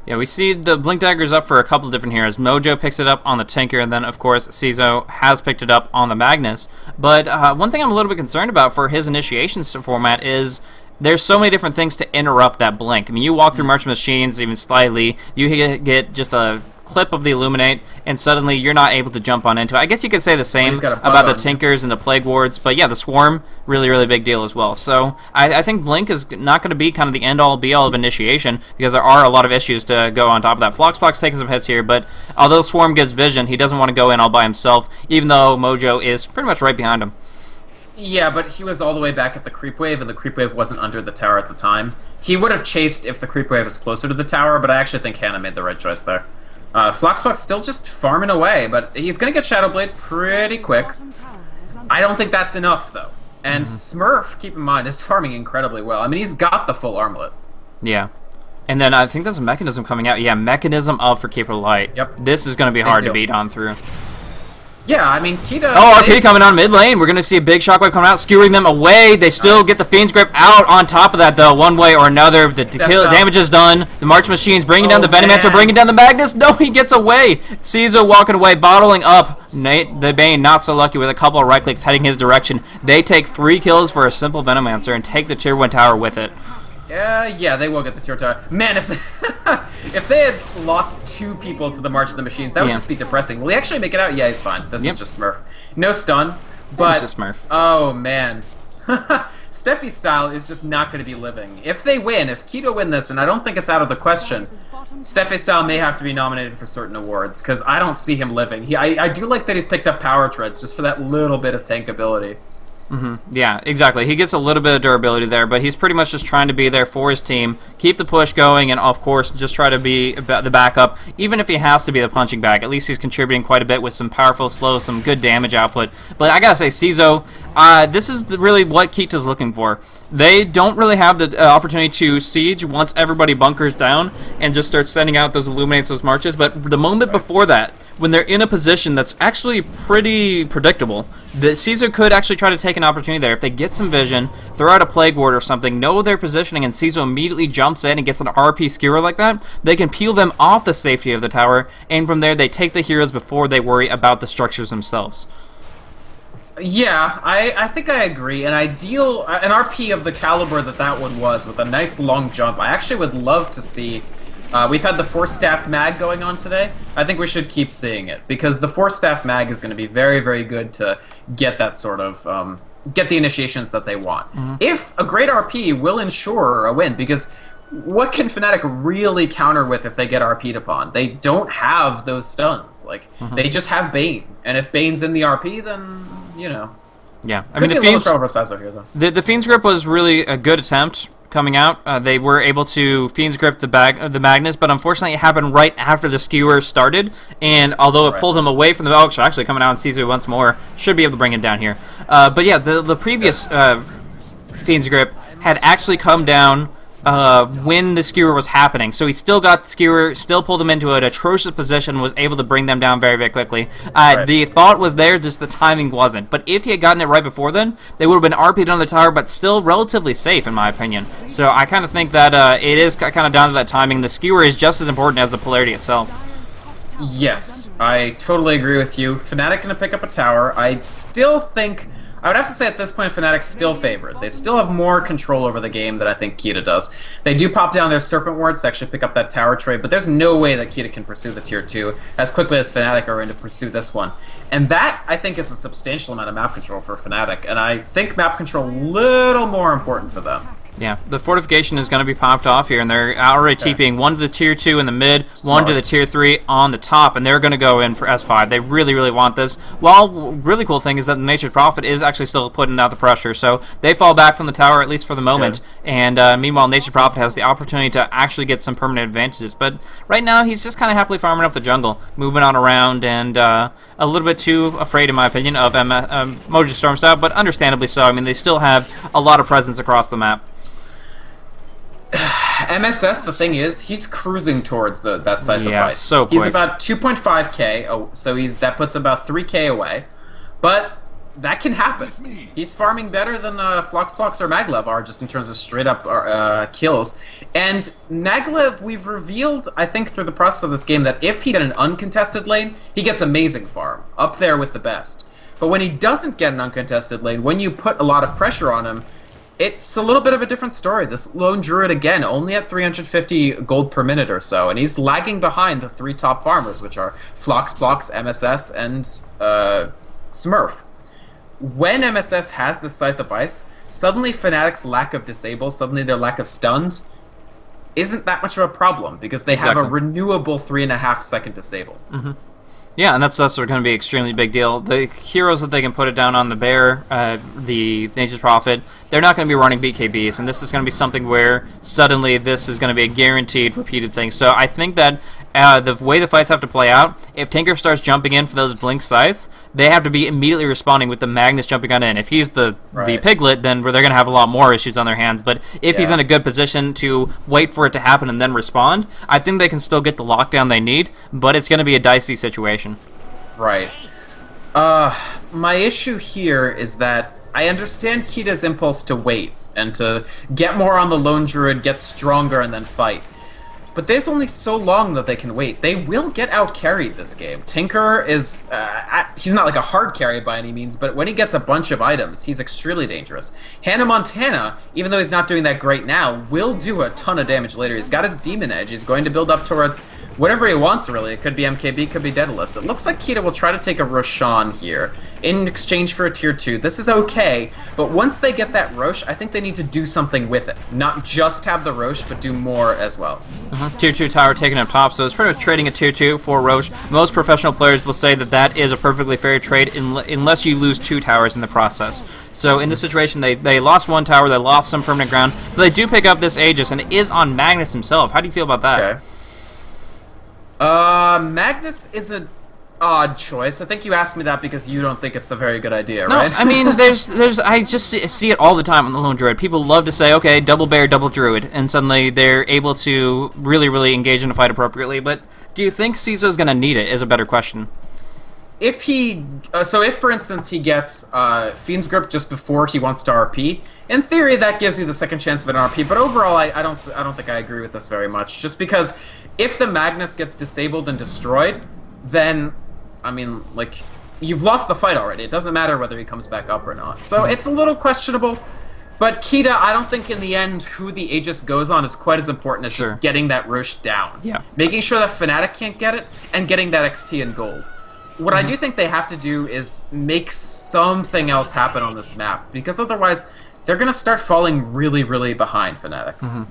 Yeah, we see the Blink Dagger's up for a couple of different heroes. Mojo picks it up on the Tinker, and then, of course, Cizo has picked it up on the Magnus. But one thing I'm a little bit concerned about for his initiation format is there's so many different things to interrupt that Blink. I mean, you walk through March Machines even slightly, you get just a clip of the Illuminate, and suddenly you're not able to jump on into it. I guess you could say the same about the Tinkers and the Plague Wards, but yeah, the Swarm, really, really big deal as well. So I think Blink is not going to be kind of the end-all, be-all of initiation, because there are a lot of issues to go on top of that. Floxbox taking some hits here, but although Swarm gives vision, he doesn't want to go in all by himself, even though Mojo is pretty much right behind him. Yeah, but he was all the way back at the creep wave, and the creep wave wasn't under the tower at the time. He would have chased if the creep wave was closer to the tower, but I actually think Hannah made the right choice there. Floxbox still just farming away, but he's going to get Shadow Blade pretty quick. I don't think that's enough, though. And Smurf, keep in mind, is farming incredibly well. I mean, he's got the full armlet. Yeah. And then I think there's a Mechanism coming out. Yeah, Mechanism up for Keeper Light. Yep. This is going to be hard to beat on through. Yeah, I mean, Keita... Oh, RP coming on mid lane. We're going to see a big shockwave coming out, skewering them away. They still get the Fiend's Grip out on top of that, though, one way or another. The damage is done. The March Machines bringing down the Venomancer, bringing down the Magnus. No, he gets away. Cizo walking away, bottling up. Nate the Bane not so lucky with a couple of right clicks heading his direction. They take 3 kills for a simple Venomancer and take the tier 1 tower with it. Yeah, they will get the tier tower. Man, if if they had lost 2 people to the March of the Machines, that would just be depressing. Will he actually make it out? Yeah, he's fine. This is just Smurf. No stun, but... It's just Smurf. Oh, man. Steffi's style is just not going to be living. If they win, if Keita win this, and I don't think it's out of the question, Steffi's style may have to be nominated for certain awards, because I don't see him living. I do like that he's picked up Power Treads, just for that little bit of tankability. Yeah, exactly. He gets a little bit of durability there, but he's pretty much just trying to be there for his team, keep the push going, and of course just try to be the backup, even if he has to be the punching bag. At least he's contributing quite a bit with some powerful slow, some good damage output. But I gotta say, Cizo, this is really what Keita's looking for. They don't really have the opportunity to siege once everybody bunkers down and just starts sending out those Illuminates, those marches, but the moment before that, when they're in a position that's actually pretty predictable, the Cizo could actually try to take an opportunity there. If they get some vision, throw out a Plague Ward or something, know their positioning, and Cizo immediately jumps in and gets an RP skewer like that, they can peel them off the safety of the tower, and from there they take the heroes before they worry about the structures themselves. Yeah, I think I agree. An RP of the caliber that one was, with a nice long jump, I actually would love to see. We've had the 4-staff mag going on today. I think we should keep seeing it, because the 4-staff mag is going to be very, very good to get that sort of, get the initiations that they want. If a great RP will ensure a win, because what can Fnatic really counter with if they get RP'd upon? They don't have those stuns. Like, they just have Bane. And if Bane's in the RP, then, you know. Yeah, I mean, the Fiend's Grip was really a good attempt coming out. They were able to Fiend's Grip the Magnus, but unfortunately it happened right after the skewer started, and although it pulled him away from the actually coming out and sees it once more, should be able to bring it down here. But yeah, the previous Fiend's Grip had actually come down when the skewer was happening, so he still got the skewer, still pulled them into an atrocious position, was able to bring them down very, very quickly. The thought was there, just the timing wasn't. But if he had gotten it right before then, they would have been RP'd on the tower, but still relatively safe, in my opinion. So I kind of think that it is kind of down to that timing. The skewer is just as important as the polarity itself. Yes, I totally agree with you. Fnatic going to pick up a tower. I still think... I would have to say at this point, Fnatic's still favored. They still have more control over the game than I think Keita does. They do pop down their Serpent Wards to actually pick up that tower trade, but there's no way that Keita can pursue the Tier 2 as quickly as Fnatic are going to pursue this one. And that, I think, is a substantial amount of map control for Fnatic, and I think map control a little more important for them. Yeah, the fortification is going to be popped off here, and they're already TPing one to the Tier 2 in the mid, one to the Tier 3 on the top, and they're going to go in for S5. They really, really want this. Well, really cool thing is that the Nature's Prophet is actually still putting out the pressure, so they fall back from the tower, at least for the moment, and meanwhile, Nature's Prophet has the opportunity to actually get some permanent advantages, but right now, he's just kind of happily farming up the jungle, moving on around, and a little bit too afraid, in my opinion, of Mojo Storm style, but understandably so. I mean, they still have a lot of presence across the map. MSS, the thing is, he's cruising towards that side of the fight. So quick. He's about 2.5k, so that puts about 3k away. But that can happen. He's farming better than Floxplox or Maglev are, just in terms of straight-up kills. And Maglev, we've revealed, I think, through the process of this game, that if he gets an uncontested lane, he gets amazing farm, up there with the best. But when he doesn't get an uncontested lane, when you put a lot of pressure on him, it's a little bit of a different story. This lone druid, again, only at 350 gold per minute or so, and he's lagging behind the 3 top farmers, which are Floxplox, MSS, and Smurf. When MSS has the Scythe of Ice, suddenly Fnatic's lack of disable, suddenly their lack of stuns, isn't that much of a problem, because they have a renewable 3.5 second disable. Yeah, and that's also going to be an extremely big deal. The heroes that they can put it down on, the Bear, the Nature's Prophet, they're not going to be running BKBs, and this is going to be something where suddenly this is going to be a guaranteed repeated thing. So I think that the way the fights have to play out, if Tinker starts jumping in for those Blink Scythes, they have to be immediately responding with the Magnus jumping on in. If he's the Piglet, then they're going to have a lot more issues on their hands. But if he's in a good position to wait for it to happen and then respond, I think they can still get the lockdown they need, but it's going to be a dicey situation. Right. My issue here is that I understand Keita's impulse to wait and to get more on the Lone Druid, get stronger, and then fight. But there's only so long that they can wait. They will get out-carried this game. Tinker is... he's not like a hard carry by any means, but when he gets a bunch of items, he's extremely dangerous. Hannah Montana, even though he's not doing that great now, will do a ton of damage later. He's got his Demon Edge. He's going to build up towards whatever he wants, really. It could be MKB, it could be Daedalus. It looks like Keita will try to take a Roshan here in exchange for a tier 2. This is okay, but once they get that Rosh, I think they need to do something with it. Not just have the Rosh, but do more as well. Tier 2 tower taken up top, so it's pretty much trading a tier 2 for Rosh. Most professional players will say that that is a perfectly fair trade unless you lose 2 towers in the process. So in this situation, they lost 1 tower, they lost some permanent ground, but they do pick up this Aegis, and it is on Magnus himself. How do you feel about that? Okay. Magnus is an odd choice. I think you asked me that because you don't think it's a very good idea, right? No, I mean, I just see it all the time on the Lone Druid. People love to say, okay, double Bear, double Druid, and suddenly they're able to really engage in a fight appropriately. But do you think Caesar's going to need it is a better question. If he, if for instance he gets Fiend's Grip just before he wants to RP, in theory that gives you the second chance of an RP. But overall, I don't think I agree with this very much. Just because if the Magnus gets disabled and destroyed, then I mean, like, you've lost the fight already. It doesn't matter whether he comes back up or not. So it's a little questionable. But Keita, I don't think in the end who the Aegis goes on is quite as important as just getting that Rosh down. Yeah. Making sure that Fnatic can't get it and getting that XP and gold. What I do think they have to do is make something else happen on this map, because otherwise they're going to start falling really behind Fnatic.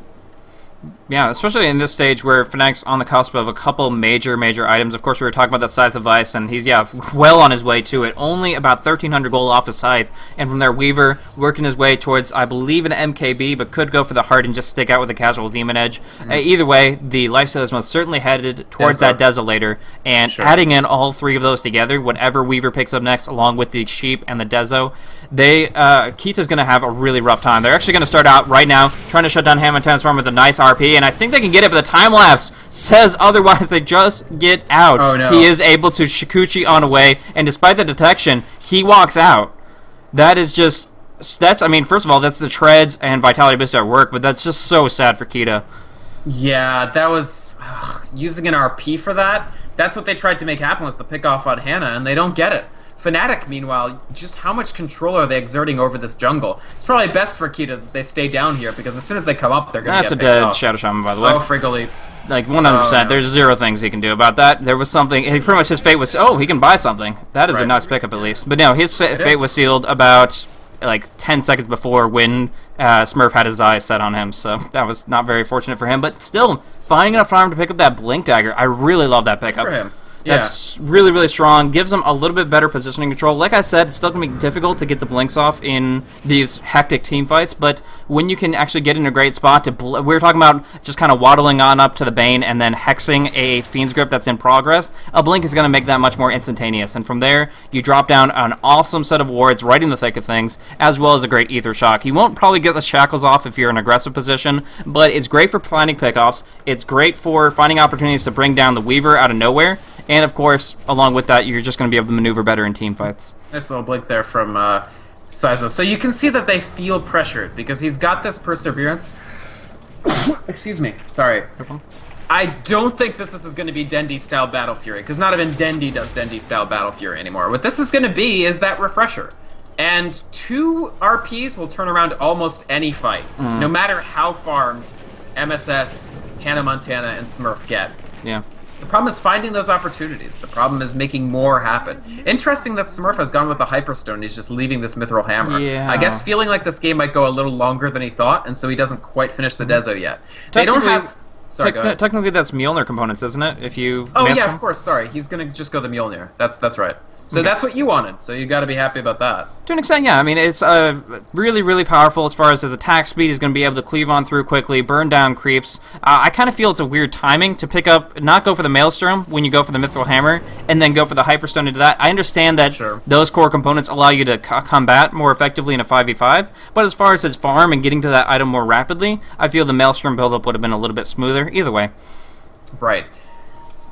Yeah, especially in this stage where Fnatic's on the cusp of a couple major items. Of course, we were talking about that Scythe of Ice, and he's, well on his way to it. Only about 1,300 gold off the Scythe, and from there, Weaver working his way towards, I believe, an MKB, but could go for the heart and just stick out with a casual Demon Edge. Either way, the lifesteal is most certainly headed towards that Desolator, and adding in all 3 of those together, whatever Weaver picks up next, along with the Sheep and the Dezo, Keita's going to have a really rough time. They're actually going to start out right now trying to shut down Hammer Transform with a nice RP, and I think they can get it, but the time-lapse says otherwise. They just get out. Oh, no. He is able to Shikuchi on away, and despite the detection, he walks out. That is just... I mean, first of all, that's the Treads and Vitality Boost at work, but that's just so sad for Keita. Yeah, that was... using an RP for that? That's what they tried to make happen, was the pick-off on Hannah, and they don't get it. Fnatic, meanwhile, just how much control are they exerting over this jungle? It's probably best for Keita that they stay down here, because as soon as they come up, they're going to get picked off. That's a dead Shadow Shaman, by the way. Oh, Friggle. Like, 100%. There's 0 things he can do about that. There was something... Pretty much his fate was... Oh, he can buy something. That is a nice pickup, at least. But no, his fate was sealed about, like, 10 seconds before when Smurf had his eyes set on him. So that was not very fortunate for him. But still, finding enough farm to pick up that Blink Dagger, I really love that pickup. Good for him. That's really strong. Gives them a little bit better positioning control. Like I said, it's still going to be difficult to get the blinks off in these hectic team fights, but when you can actually get in a great spot to... we were talking about just kind of waddling on up to the Bane and then hexing a Fiend's Grip that's in progress. A blink is going to make that much more instantaneous, and from there, you drop down an awesome set of wards right in the thick of things, as well as a great Ether Shock. You won't probably get the shackles off if you're in an aggressive position, but it's great for finding pickoffs. It's great for finding opportunities to bring down the Weaver out of nowhere, and of course, along with that, you're just going to be able to maneuver better in team fights. Nice little blink there from Sizo. So you can see that they feel pressured because he's got this perseverance. Excuse me. Sorry. I don't think that this is going to be Dendi-style Battle Fury, because not even Dendi does Dendi-style Battle Fury anymore. What this is going to be is that refresher. And 2 RPs will turn around almost any fight, no matter how farmed MSS, Hannah Montana, and Smurf get. Yeah. The problem is finding those opportunities. The problem is making more happen. Interesting that Smurf has gone with the Hyperstone. He's just leaving this Mithril Hammer. Yeah. I guess feeling like this game might go a little longer than he thought, and so he doesn't quite finish the Dezo yet. They don't have... Sorry, go ahead. Technically, that's Mjolnir components, isn't it? If you... Oh, yeah, of course, sorry. He's going to just go the Mjolnir. That's right. So that's what you wanted, so you got to be happy about that. To an extent, yeah. I mean, it's really, really powerful as far as his attack speed. He's going to be able to cleave on through quickly, burn down creeps. I kind of feel it's a weird timing to pick up, not go for the Maelstrom when you go for the Mithril Hammer, and then go for the Hyperstone into that. I understand that those core components allow you to combat more effectively in a 5v5, but as far as its farm and getting to that item more rapidly, I feel the Maelstrom buildup would have been a little bit smoother either way. Right.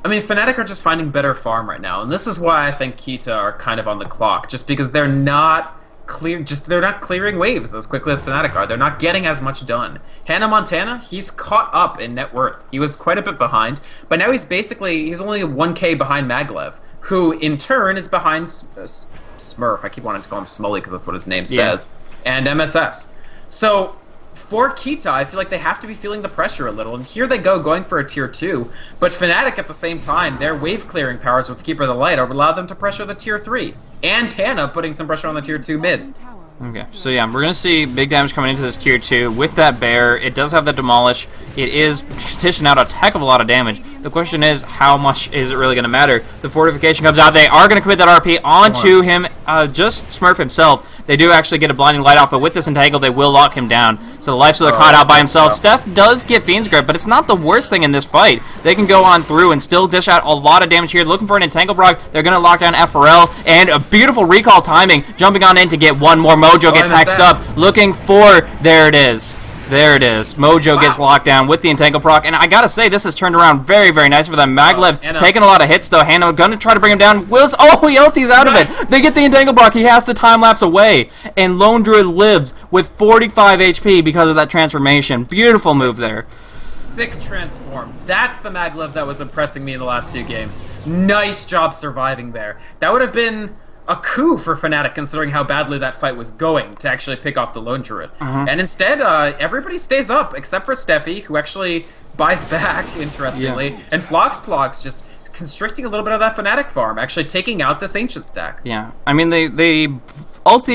I mean, Fnatic are just finding better farm right now, and this is why I think Keita are kind of on the clock, just because they're not they're not clearing waves as quickly as Fnatic are. They're not getting as much done. Hannah Montana, he's caught up in net worth. He was quite a bit behind, but now he's only 1k behind Maglev, who in turn is behind Smurf. I keep wanting to call him Smully because that's what his name says, and MSS. So for Keita, I feel like they have to be feeling the pressure a little, and here they go, going for a tier 2, but Fnatic at the same time, their wave clearing powers with Keeper of the Light allow them to pressure the tier 3, and Hannah putting some pressure on the tier 2 mid. Okay, so yeah, we're going to see big damage coming into this tier 2 with that bear. It does have the Demolish. It is dishing out a heck of a lot of damage. The question is, how much is it really going to matter? The fortification comes out. They are going to commit that RP onto him, just Smurf himself. They do actually get a blinding light off, but with this entangle, they will lock him down. So the life steal caught out by himself. Steph does get Fiend's Grip, but it's not the worst thing in this fight. They can go on through and still dish out a lot of damage here. Looking for an entangle proc. They're going to lock down FRL, and a beautiful recall timing, jumping on in to get one more. Mojo gets hexed up, looking for, there it is. There it is. Mojo gets locked down with the Entangle proc, and I gotta say, this has turned around very, very nice for them. Maglev taking a lot of hits, though. Hannah gonna try to bring him down. Wills, oh, he ulties out of it. They get the Entangle proc. He has to time-lapse away, and Lone Druid lives with 45 HP because of that transformation. Beautiful move there. Sick transform. That's the Maglev that was impressing me in the last few games. Nice job surviving there. That would have been a coup for Fnatic, considering how badly that fight was going, to actually pick off the Lone Druid. And instead, everybody stays up, except for Steffi, who actually buys back, interestingly, and Floxplox just constricting a little bit of that Fnatic farm, actually taking out this Ancient stack. Yeah, I mean, they popped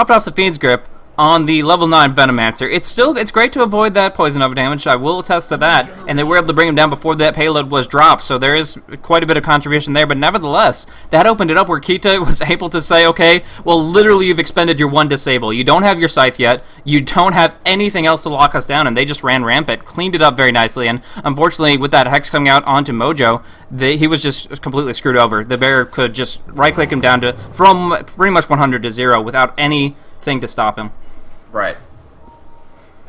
off the Fiend's Grip on the level 9 Venomancer. It's great to avoid that poison over damage. I will attest to that, and they were able to bring him down before that payload was dropped, so there is quite a bit of contribution there, but nevertheless, that opened it up where Keita was able to say, okay, well, literally you've expended your one disable. You don't have your Scythe yet, you don't have anything else to lock us down, and they just ran rampant, cleaned it up very nicely, and unfortunately, with that Hex coming out onto Mojo, he was just completely screwed over. The bear could just right-click him down to, from pretty much 100 to 0 without anything to stop him. Right.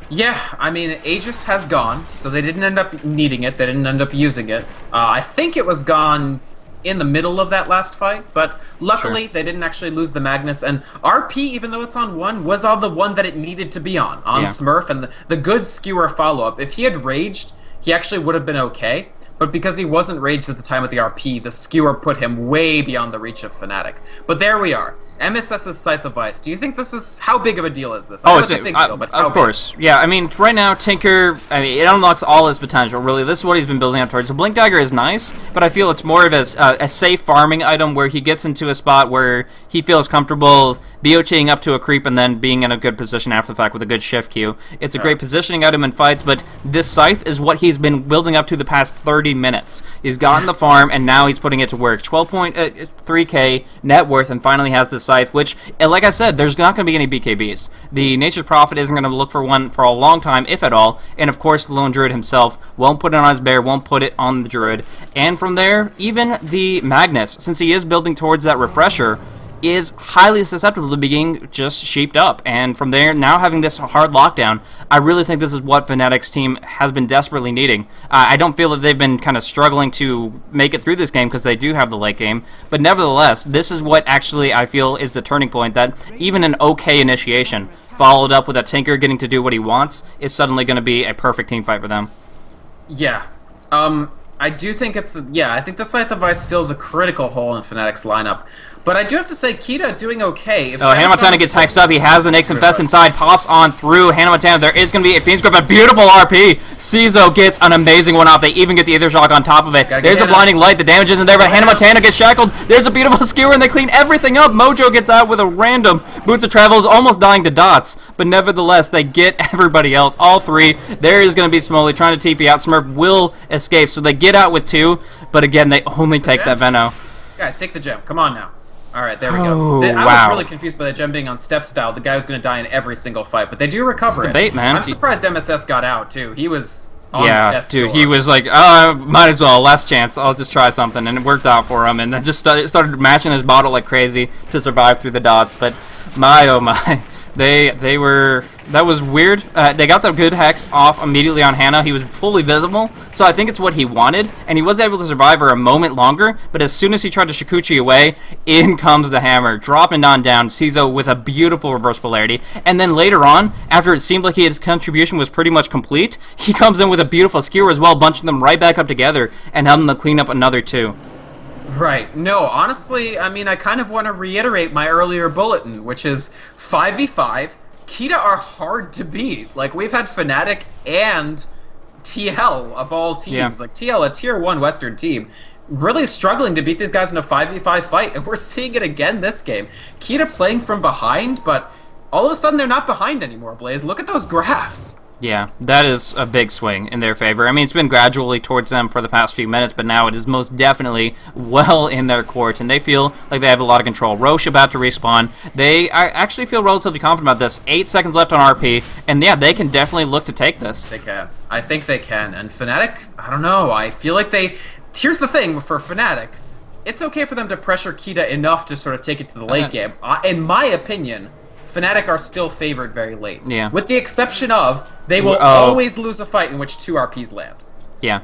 Yeah, I mean, Aegis has gone, so they didn't end up needing it. They didn't end up using it. I think it was gone in the middle of that last fight, but luckily they didn't actually lose the Magnus. And RP, even though it's on 1, was on the one that it needed to be on Smurf, and the good skewer follow-up. If he had raged, he actually would have been okay. But because he wasn't raged at the time of the RP, the skewer put him way beyond the reach of Fnatic. But there we are. MSS's Scythe of Ice. Do you think this is... How big of a deal is this? Oh, it's a big deal, but of course. Yeah, I mean, right now, Tinker, I mean, it unlocks all his potential, really. This is what he's been building up towards. The Blink Dagger is nice, but I feel it's more of a safe farming item where he gets into a spot where he feels comfortable BOTing up to a creep and then being in a good position after the fact with a good shift queue. It's a great positioning item in fights, but this Scythe is what he's been building up to the past 30 minutes. He's gotten the farm, and now he's putting it to work. 12.3k net worth, and finally has the Scythe, which, like I said, there's not going to be any BKBs. The Nature's Prophet isn't going to look for one for a long time, if at all, and of course the Lone Druid himself won't put it on his bear, won't put it on the Druid. And from there, even the Magnus, since he is building towards that refresher, is highly susceptible to being just sheeped up. And from there, now having this hard lockdown, I really think this is what Fnatic's team has been desperately needing. I don't feel that they've been kind of struggling to make it through this game because they do have the late game, but nevertheless, this is what actually I feel is the turning point, that even an okay initiation followed up with a Tinker getting to do what he wants is suddenly going to be a perfect team fight for them. Yeah. I do think it's... Yeah, I think the Scythe of Ice fills a critical hole in Fnatic's lineup. But I do have to say, Keita doing okay. If Hannah Montana gets hexed up. He has the Nyx Infest inside. Pops on through Hannah Montana. There is going to be a Fiend's Grip, a beautiful RP. Cizo gets an amazing one off. They even get the Aether Shock on top of it. There's a Blinding Light. The damage isn't there, but Hannah Montana gets shackled. There's a beautiful skewer, and they clean everything up. Mojo gets out with a random Boots of Travel, is almost dying to dots. But nevertheless, they get everybody else. All three. There is going to be Smoley trying to TP out. Smurf will escape, so they get out with two. But again, they only take that Veno. Guys, take the gem. Come on now. Alright, there we go. I was really confused by the gem being on Steph's style. The guy was going to die in every single fight, but they do recover it. Bait, man. I'm surprised MSS got out, too. He was on death's dude, door. he was like, might as well, last chance, I'll just try something, and it worked out for him, and then just started mashing his bottle like crazy to survive through the dots, but my oh my. That was weird. They got the good hex off immediately on Hannah. He was fully visible, so I think it's what he wanted, and he was able to survive for a moment longer, but as soon as he tried to Shikuchi away, in comes the hammer, dropping on down, Cizo with a beautiful reverse polarity, and then later on, after it seemed like his contribution was pretty much complete, he comes in with a beautiful skewer as well, bunching them right back up together, and helping them clean up another two. Right. No, honestly, I mean, I kind of want to reiterate my earlier bulletin, which is 5v5. Keita are hard to beat. Like, we've had Fnatic and TL of all teams. Yeah. Like, TL, a tier 1 Western team, really struggling to beat these guys in a 5v5 fight, and we're seeing it again this game. Keita playing from behind, but all of a sudden they're not behind anymore, Blaze. Look at those graphs. Yeah, that is a big swing in their favor. I mean, it's been gradually towards them for the past few minutes, but now it is most definitely well in their court, and they feel like they have a lot of control. Roche about to respawn. They actually feel relatively confident about this. 8 seconds left on RP, and yeah, they can definitely look to take this. They can. I think they can. And Fnatic, I don't know, I feel like they... Here's the thing for Fnatic. It's okay for them to pressure Keita enough to sort of take it to the late game. In my opinion, Fnatic are still favored very late. Yeah. With the exception of, they will always lose a fight in which 2 RPs land. Yeah.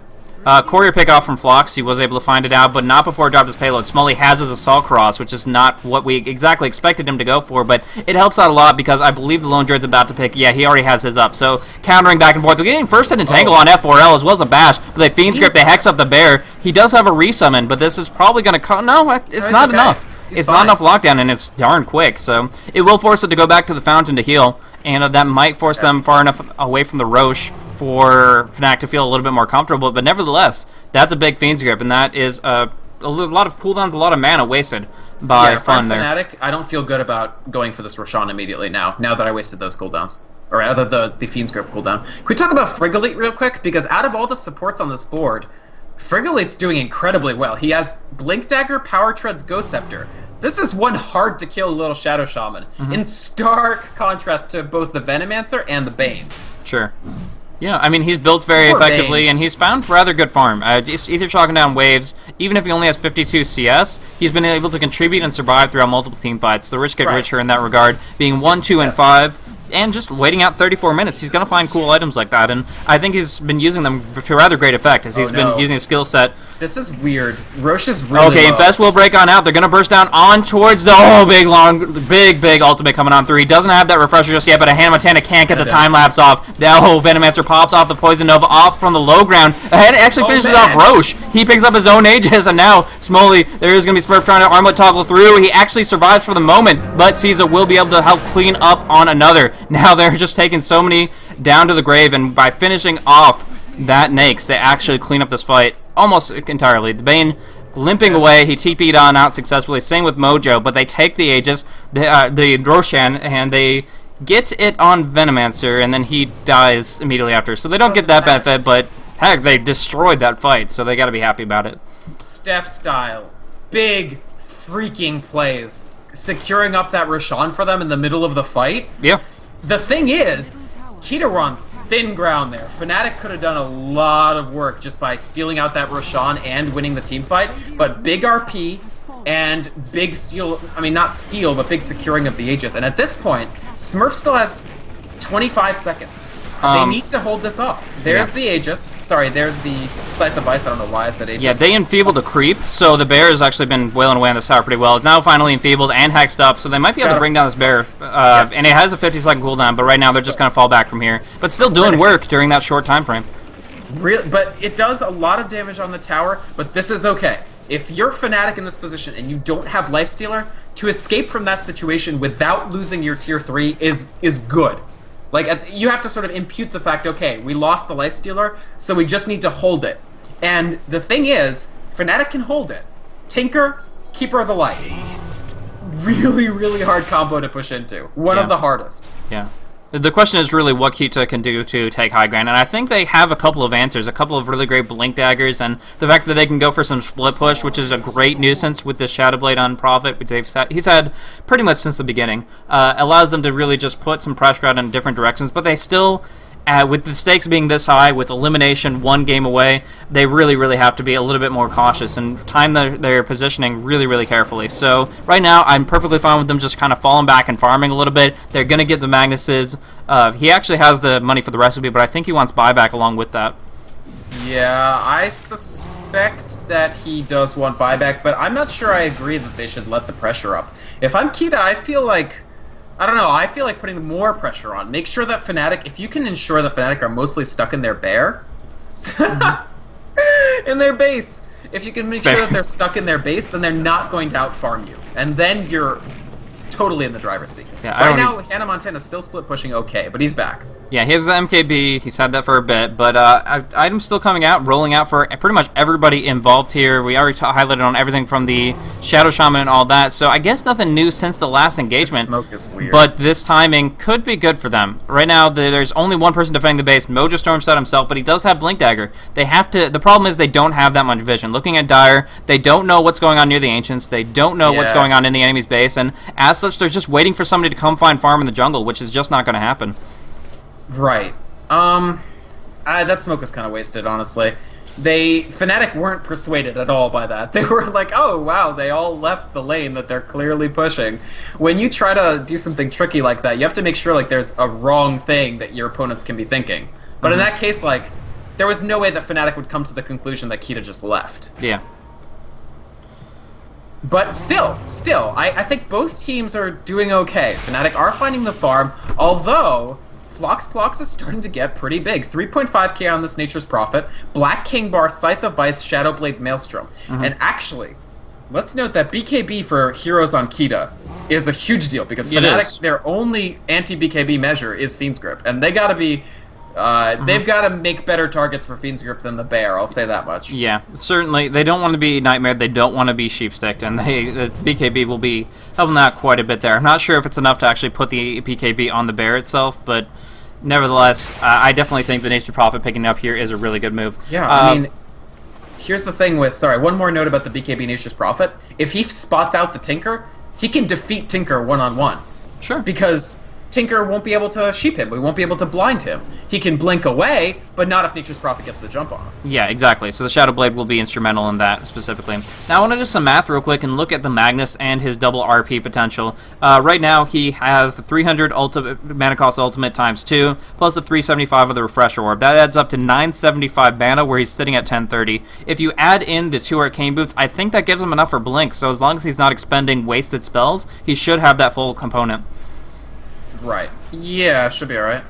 Courier pick off from Phlox. He was able to find it out, but not before he dropped his payload. Smoley has his Assault Cross, which is not what we exactly expected him to go for, but it helps out a lot because I believe the Lone Druid's about to pick. Yeah, he already has his up. So countering back and forth. We're getting first hit entangle on F4L as well as a bash, but they Fiend's Grip, they hex up the bear. He does have a resummon, but this is probably going to no, it's not enough. It's not enough lockdown, and it's darn quick, so it will force it to go back to the fountain to heal, and that might force them far enough away from the Roche for Fnatic to feel a little bit more comfortable, but nevertheless, that's a big Fiend's Grip, and that is a lot of cooldowns, a lot of mana wasted by Fun there. Fnatic, I don't feel good about going for this Roshan immediately now that I wasted those cooldowns. Or rather, the Fiend's Grip cooldown. Can we talk about Frigolite real quick? Because out of all the supports on this board, Frigolite's doing incredibly well. He has Blink Dagger, Power Treads, Ghost Scepter. This is one hard-to-kill little Shadow Shaman, in stark contrast to both the Venomancer and the Bane. Sure. Yeah, I mean, he's built very effectively, and he's found rather good farm. Either shocking down waves, even if he only has 52 CS, he's been able to contribute and survive throughout multiple team fights. The rich get richer in that regard, being 1, 2, and 5. And just waiting out 34 minutes, he's going to find cool items like that, and I think he's been using them to rather great effect, as he's been using his skill set. This is weird. Roche is really low. Infest will break on out. They're going to burst down on towards the big ultimate coming on through. He doesn't have that refresher just yet, but a Hannah Montana can't get the time-lapse off. Venomancer pops off the Poison Nova off from the low ground. Ahead actually finishes off Roche. He picks up his own Aegis, and now Smoley, there is going to be Smurf trying to armlet toggle through. He actually survives for the moment, but Cizo will be able to help clean up on another. Now they're just taking so many down to the grave, and by finishing off that Nyx, they actually clean up this fight almost entirely. The Bane limping away, he TP'd on out successfully, same with Mojo, but they take the Aegis, the Roshan, and they get it on Venomancer, and then he dies immediately after. So they don't get that benefit, but heck, they destroyed that fight, so they gotta be happy about it. Steph style. Big freaking plays. Securing up that Roshan for them in the middle of the fight. Yeah. The thing is, Keita were on thin ground there. Fnatic could have done a lot of work just by stealing out that Roshan and winning the team fight, but big RP, and big steal, I mean not steal, but big securing of the Aegis. And at this point, Smurf still has 25 seconds. They need to hold this off. There's the Aegis. Sorry, there's the Scythe of Ice. I don't know why I said Aegis. Yeah, they enfeebled the creep, so the bear has actually been wailing away on this tower pretty well. It's now finally enfeebled and hexed up, so they might be able to bring down this bear. Yes. And it has a 50-second cooldown, but right now they're just going to fall back from here. But still doing work during that short time frame. Really, but it does a lot of damage on the tower, but this is okay. If you're Fnatic in this position and you don't have Lifestealer, to escape from that situation without losing your tier 3 is good. Like, you have to sort of impute the fact, okay, we lost the Lifestealer, so we just need to hold it. And the thing is, Fnatic can hold it. Tinker, Keeper of the Light. Really, really hard combo to push into. One of the hardest. Yeah. The question is really what Keita can do to take high ground, and I think they have a couple of answers, a couple of really great blink daggers, and the fact that they can go for some split push, which is a great nuisance with this Shadow Blade on Prophet, which he's had pretty much since the beginning, allows them to really just put some pressure out in different directions, but they still, with the stakes being this high, with elimination one game away, they really, really have to be a little bit more cautious and time their positioning really, really carefully. So right now, I'm perfectly fine with them just kind of falling back and farming a little bit. They're going to get the Magnuses. He actually has the money for the recipe, but I think he wants buyback along with that. Yeah, I suspect that he does want buyback, but I'm not sure I agree that they should let the pressure up. If I'm Keita, I feel like... I don't know, I feel like putting more pressure on. Make sure that Fnatic, if you can ensure that Fnatic are mostly stuck in their bear, in their base, if you can make sure that they're stuck in their base, then they're not going to outfarm you. And then you're totally in the driver's seat. Yeah, right now, Hannah Montana's still split pushing okay, but he's back. Yeah, he has the MKB, he's had that for a bit, but items still coming out, rolling out for pretty much everybody involved here. We already highlighted on everything from the Shadow Shaman and all that, so I guess nothing new since the last engagement. The smoke is weird. But this timing could be good for them. Right now, there's only one person defending the base, Mojo Stormstout himself, but he does have Blink Dagger. They have to. The problem is they don't have that much vision. Looking at Dire, they don't know what's going on near the Ancients, they don't know what's going on in the enemy's base, and as such, they're just waiting for somebody to come find farm in the jungle, which is just not going to happen. Right. That smoke was kind of wasted, honestly. Fnatic weren't persuaded at all by that. They were like, oh, wow, they all left the lane that they're clearly pushing. When you try to do something tricky like that, you have to make sure, like, there's a wrong thing that your opponents can be thinking. But in that case, like, there was no way that Fnatic would come to the conclusion that Keita just left. Yeah. But still, I think both teams are doing okay. Fnatic are finding the farm, although... Phlox is starting to get pretty big. 3.5k on this Nature's Prophet, Black King Bar, Scythe of Vice, Shadowblade, Maelstrom. And actually, let's note that BKB for heroes on Keita is a huge deal, because Fnatic, their only anti-BKB measure is Fiend's Grip, and they gotta be... they've got to make better targets for Fiend's Grip than the bear, I'll say that much. Yeah, certainly. They don't want to be Nightmare, they don't want to be Sheepsticked, and the BKB will be helping out quite a bit there. I'm not sure if it's enough to actually put the BKB on the bear itself, but nevertheless, I definitely think the Nature's Prophet picking it up here is a really good move. Yeah, I mean, here's the thing with... Sorry, one more note about the BKB Nature's Prophet. If he spots out the Tinker, he can defeat Tinker one-on-one. Sure. Because... Tinker won't be able to sheep him. We won't be able to blind him. He can blink away, but not if Nature's Prophet gets the jump on him. Yeah, exactly. So the Shadow Blade will be instrumental in that specifically. Now I want to do some math real quick and look at the Magnus and his double RP potential. Right now he has the 300 mana cost ultimate times 2, plus the 375 of the Refresher Orb. That adds up to 975 mana, where he's sitting at 1030. If you add in the 2 Arcane Boots, I think that gives him enough for Blink, so as long as he's not expending wasted spells, he should have that full component. Right. Yeah, should be alright.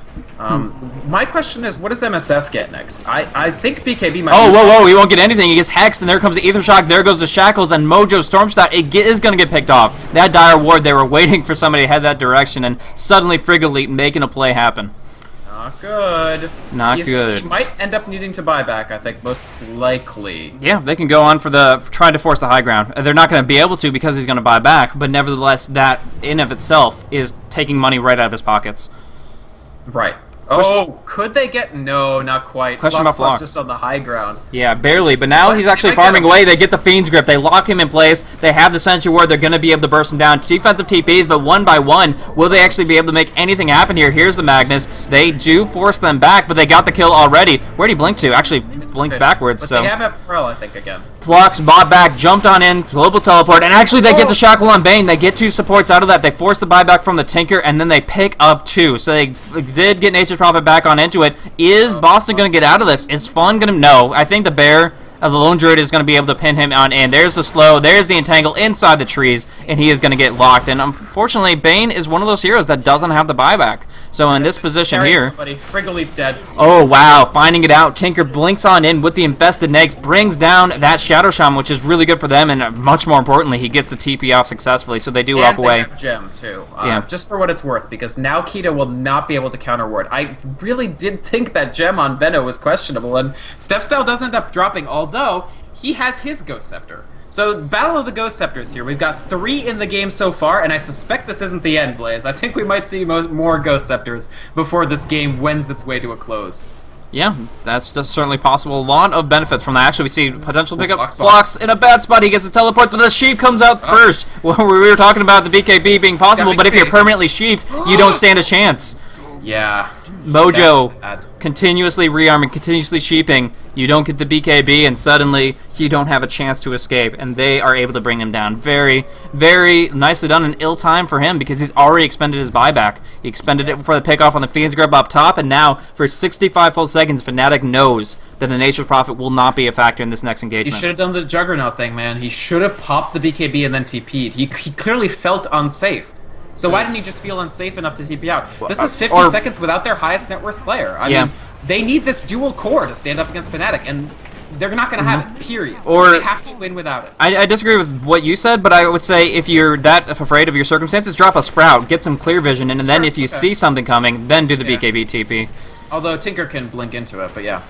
My question is, what does MSS get next? I think BKB might... Oh, whoa, he won't get anything. He gets Hexed, and there comes the Aether Shock, there goes the Shackles, and Mojo Stormstout. It is going to get picked off. That Dire Ward, they were waiting for somebody to head that direction, and suddenly Frigolite making a play happen. Not good. Not good. He might end up needing to buy back, I think, most likely. Yeah, they can go on for trying to force the high ground. They're not going to be able to because he's going to buy back, but nevertheless, that in of itself is taking money right out of his pockets. Right. Oh, could they get... No, not quite. Question about Phlox. Just on the high ground. Yeah, barely, but now he's actually farming away. They get the Fiend's Grip. They lock him in place. They have the Sentry Ward. They're going to be able to burst him down. Defensive TPs, but one by one, will they actually be able to make anything happen here? Here's the Magnus. They do force them back, but they got the kill already. Where'd he blink to? Actually, blink backwards. But so they have a Pearl, I think, again. Phlox bought back, jumped on in, global teleport, and actually they get the Shackle on Bane. They get 2 supports out of that. They force the buyback from the Tinker, and then they pick up 2. So they did get Nature's Prophet back on into it. Is Boston going to get out of this? Is Fun going to... No. I think the Bear... the Lone Druid is going to be able to pin him on in. There's the slow, there's the entangle inside the trees, and he is going to get locked. And unfortunately, Bane is one of those heroes that doesn't have the buyback. So in this position here... Frigolit's dead. Oh, wow. Finding it out. Tinker blinks on in with the Infested Negs, brings down that Shadow Shaman, which is really good for them, and much more importantly, he gets the TP off successfully, so they do walk away. And they have Gem, too. Just for what it's worth, because now Keita will not be able to counter ward. I really did think that Gem on Veno was questionable, and Stepstyle does end up dropping, although he has his Ghost Scepter. So, Battle of the Ghost Scepters here. We've got 3 in the game so far, and I suspect this isn't the end, Blaze. I think we might see more Ghost Scepters before this game wends its way to a close. Yeah, that's certainly possible. A lot of benefits from that. Actually, we see potential pickup. Phlox in a bad spot. He gets a teleport, but the sheep comes out first. Well, we were talking about the BKB being possible, but if you're permanently sheeped, you don't stand a chance. Yeah. Mojo continuously rearming, continuously sheeping. You don't get the BKB, and suddenly you don't have a chance to escape, and they are able to bring him down. Very, very nicely done, and ill time for him because he's already expended his buyback. He expended it for the pickoff on the Fiend's Grip up top, and now for 65 full seconds, Fnatic knows that the Nature's Prophet will not be a factor in this next engagement. He should have done the Juggernaut thing, man. He should have popped the BKB and then TP'd. He clearly felt unsafe. So why didn't he just feel unsafe enough to TP out? This is 50 seconds without their highest net worth player. I mean, they need this dual core to stand up against Fnatic, and they're not going to have it, period. Or they have to win without it. I disagree with what you said, but I would say if you're that afraid of your circumstances, drop a Sprout, get some clear vision, and then if you see something coming, then do the BKB TP. Although Tinker can blink into it, but yeah.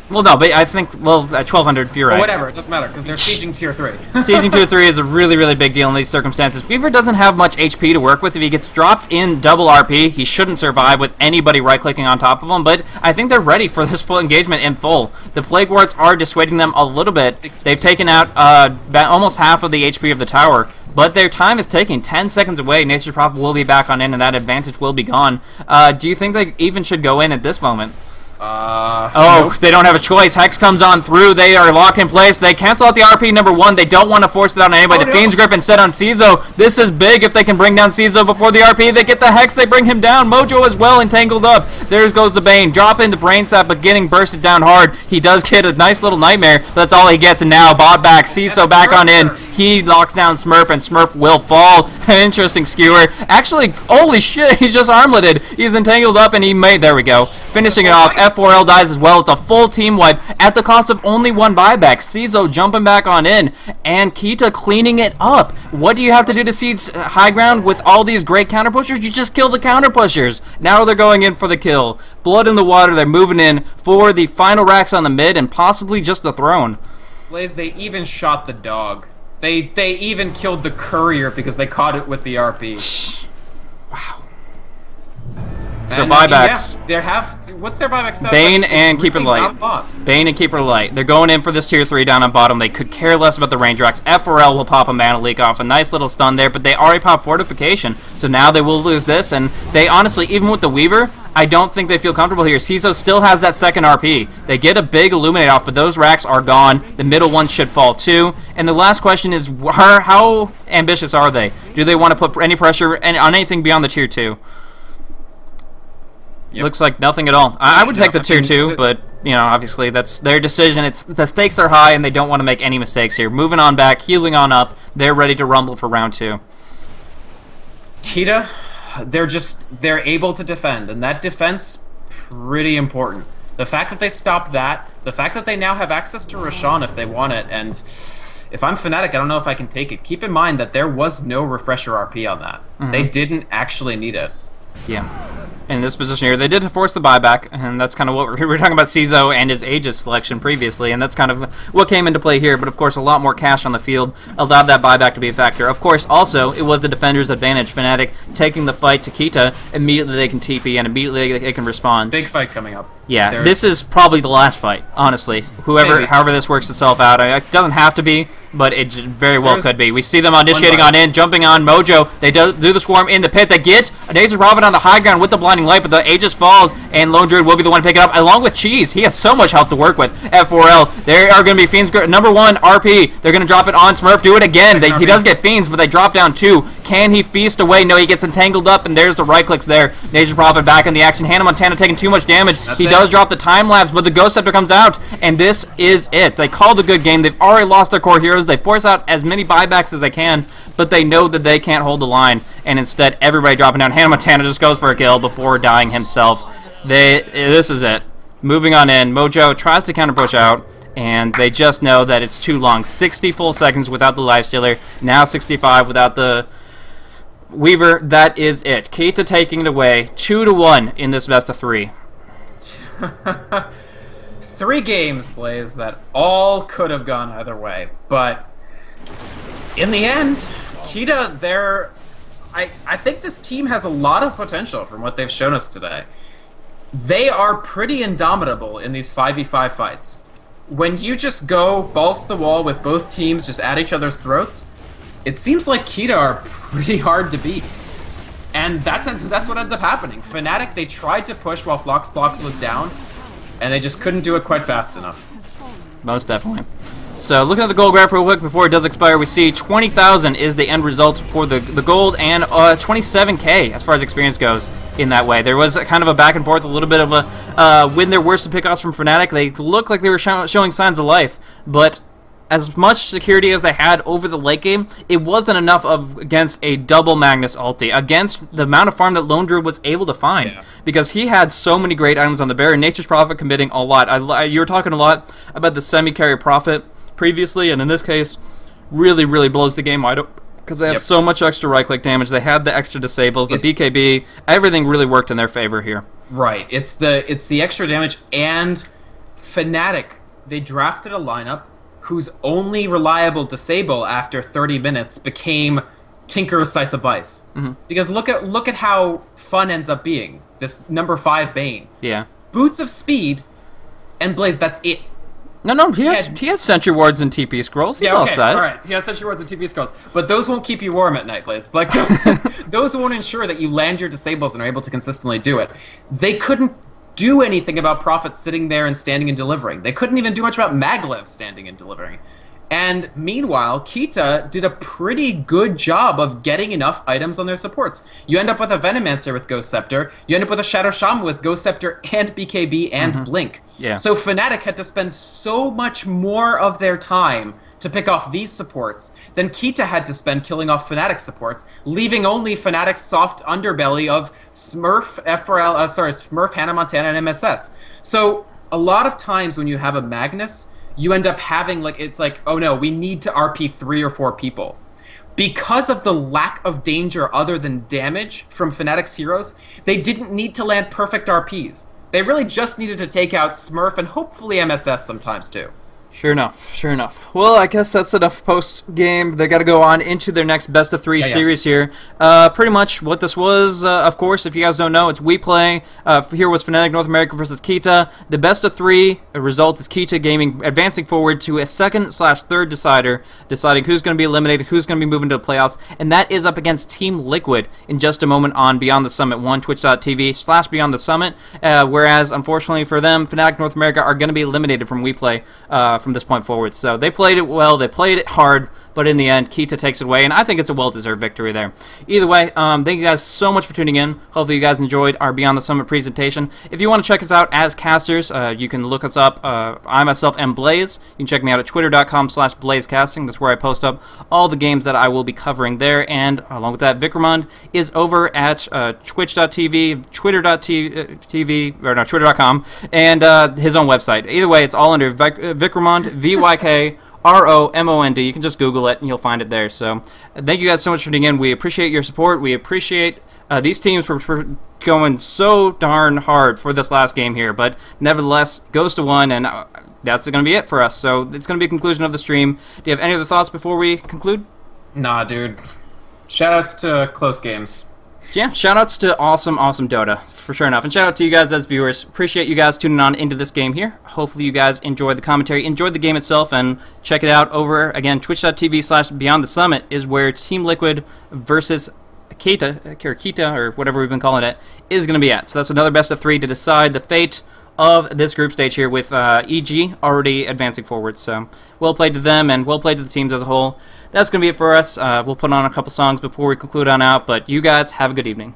Well, no, but I think, well, at 1200, you're right. Or whatever, it doesn't matter, because they're sieging tier 3. Sieging tier 3 is a really, really big deal in these circumstances. Weaver doesn't have much HP to work with. If he gets dropped in double RP, he shouldn't survive with anybody right-clicking on top of him, but I think they're ready for this full engagement in full. The Plague Wards are dissuading them a little bit. They've taken out almost half of the HP of the tower, but their time is taking 10 seconds away. Nature's Prophet will be back on in, and that advantage will be gone. Do you think they even should go in at this moment? Nope. They don't have a choice. Hex comes on through. They are locked in place. They cancel out the RP number 1. They don't want to force it on anybody. The Fiend's Grip instead on Cizo. This is big if they can bring down Cizo before the RP. They get the Hex. They bring him down. Mojo as well entangled up. There goes the Bane. Drop into Brain Sap, but getting bursted down hard. He does get a nice little Nightmare. That's all he gets. And now bot back. Cizo back on in. He locks down Smurf, and Smurf will fall. An interesting skewer. Actually, holy shit, he's just armleted. He's entangled up, and he made... There we go. Finishing it off. F4L dies as well. It's a full team wipe at the cost of only 1 buyback. Cizo jumping back on in, and Keita cleaning it up. What do you have to do to Seed's high ground with all these great counter pushers? You just kill the counter pushers. Now they're going in for the kill. Blood in the water. They're moving in for the final racks on the mid, and possibly just the throne. Blaze, they even shot the dog. They even killed the courier because they caught it with the RP. Wow. So buybacks. Yeah, what's their buyback stats? Bane and Keeper Light. Bane and Keeper Light. They're going in for this tier 3 down on bottom. They could care less about the range racks. F4L will pop a Mana Leak off. A nice little stun there, but they already popped Fortification. So now they will lose this, and they honestly, even with the Weaver, I don't think they feel comfortable here. Cizo still has that second RP. They get a big Illuminate off, but those racks are gone. The middle one should fall too. And the last question is, how ambitious are they? Do they want to put any pressure on anything beyond the tier 2? Yep. Looks like nothing at all. I would take the tier 2, but, you know, obviously that's their decision. The stakes are high, and they don't want to make any mistakes here. Moving on back, healing on up. They're ready to rumble for round 2. Keita, they're able to defend, and that defense, pretty important. The fact that they stopped that, the fact that they now have access to Roshan if they want it, and if I'm Fnatic, I don't know if I can take it. Keep in mind that there was no refresher RP on that. They didn't actually need it. Yeah. in this position here. They did force the buyback, and that's kind of what we were talking about CISO and his Aegis selection previously, and that's kind of what came into play here. But of course, a lot more cash on the field allowed that buyback to be a factor. Of course, also, it was the defender's advantage. Fnatic taking the fight to Keita, immediately they can TP, and immediately they can respond. Big fight coming up. Yeah, this is probably the last fight, honestly. However this works itself out. It doesn't have to be, but it very well could be. We see them initiating on in, jumping on Mojo. They do the swarm in the pit. They get an Aegis Prophet on the high ground with the blinding light, but the Aegis falls, and Lone Druid will be the one to pick it up, along with Cheese. He has so much health to work with at 4L. There are going to be Fiends. Number 1, RP. They're going to drop it on Smurf. Do it again. He does get Fiends, but they drop down 2. Can he feast away? No, he gets entangled up, and there's the right clicks there. Aegis Prophet back in the action. Hannah Montana taking too much damage. He does drop the time lapse, but the Ghost Scepter comes out, and this is it. They called a good game. They've already lost their core heroes. They force out as many buybacks as they can, but they know that they can't hold the line, and instead everybody dropping down. Hannah Montana just goes for a kill before dying himself. This is it. Moving on in. Mojo tries to counter push out, and they just know that it's too long. 60 full seconds without the lifestealer. Now 65 without the Weaver. That is it. Keita taking it away. 2-1 in this best of 3. 3 games, Blaze, that all could have gone either way, but in the end, Keita, I think this team has a lot of potential from what they've shown us today. They are pretty indomitable in these 5v5 fights. When you just go balls to the wall with both teams just at each other's throats, it seems like Keita are pretty hard to beat. And that's what ends up happening. Fnatic, they tried to push while Floxbox was down, and they just couldn't do it quite fast enough. Most definitely. So looking at the gold graph real quick before it does expire, we see 20,000 is the end result for the gold, and 27k as far as experience goes in that way. There was kind of a back and forth, a little bit of a win their worst pickoffs from Fnatic. They looked like they were showing signs of life, but as much security as they had over the late game, it wasn't enough against a double Magnus ulti, against the amount of farm that Lone Druid was able to find, because he had so many great items on the barrier. Nature's Prophet committing a lot. You were talking a lot about the semi-carry Prophet previously, and in this case, really blows the game wide open, because they have so much extra right-click damage. They had the extra disables, the BKB, everything really worked in their favor here. Right, it's the extra damage, and Fnatic, they drafted a lineup whose only reliable disable after 30 minutes became Tinker with Scythe of Vice. Because look at how fun ends up being. This number 5 Bane. Yeah. Boots of Speed and Blaze, that's it. No, he has Sentry Wards and TP Scrolls. He's all set. Alright, he has Sentry Wards and TP Scrolls. But those won't keep you warm at night, Blaze. Like, those won't ensure that you land your disables and are able to consistently do it. They couldn't do anything about Prophet sitting there and standing and delivering. They couldn't even do much about Maglev standing and delivering. And meanwhile, Keita did a pretty good job of getting enough items on their supports. You end up with a Venomancer with Ghost Scepter. You end up with a Shadow Shaman with Ghost Scepter and BKB and Blink. Yeah. So Fnatic had to spend so much more of their time to pick off these supports than Keita had to spend killing off Fnatic supports, leaving only Fnatic's soft underbelly of Smurf, Smurf, Hannah Montana, and MSS. So a lot of times when you have a Magnus, you end up having, it's like, oh no, we need to RP 3 or 4 people. Because of the lack of danger other than damage from Fnatic's heroes, they didn't need to land perfect RPs. They really just needed to take out Smurf and hopefully MSS sometimes too. Sure enough. Well, I guess that's enough post-game. They got to go on into their next best-of-3 series here. Pretty much what this was, of course, if you guys don't know, it's We Play. Here was Fnatic North America versus Keita. The best-of-3 result is Keita Gaming advancing forward to a 2nd/3rd decider, deciding who's going to be eliminated, who's going to be moving to the playoffs, and that is up against Team Liquid in just a moment on Beyond the Summit 1, twitch.tv/Beyond the Summit, whereas, unfortunately for them, Fnatic North America are going to be eliminated from We Play from this point forward. So they played it well, they played it hard, but in the end, Keita takes it away, and I think it's a well-deserved victory there. Either way, thank you guys so much for tuning in. Hopefully you guys enjoyed our Beyond the Summit presentation. If you want to check us out as casters, you can look us up. I myself am Blaze. You can check me out at twitter.com/blazecasting. That's where I post up all the games that I will be covering there, and along with that, Vikramond is over at twitch.tv, twitter.com, and his own website. Either way, it's all under Vikramond, VYKROMOND. You can just Google it and you'll find it there. So thank you guys so much for tuning in. We appreciate your support. We appreciate These teams were going so darn hard for this last game here, but nevertheless, goes to 1, and that's going to be it for us. So it's going to be a conclusion of the stream. Do you have any other thoughts before we conclude? Nah, dude. Shoutouts to close games. Yeah, shoutouts to awesome Dota, for sure enough. And shout out to you guys as viewers. Appreciate you guys tuning on into this game here. Hopefully you guys enjoyed the commentary, enjoyed the game itself, and check it out over, again, twitch.tv/BeyondTheSummit is where Team Liquid versus Keita, or whatever we've been calling it, is going to be at. So that's another best of 3 to decide the fate of this group stage here, with EG already advancing forward. So well played to them, and well played to the teams as a whole. That's going to be it for us. We'll put on a couple songs before we conclude on out, but you guys have a good evening.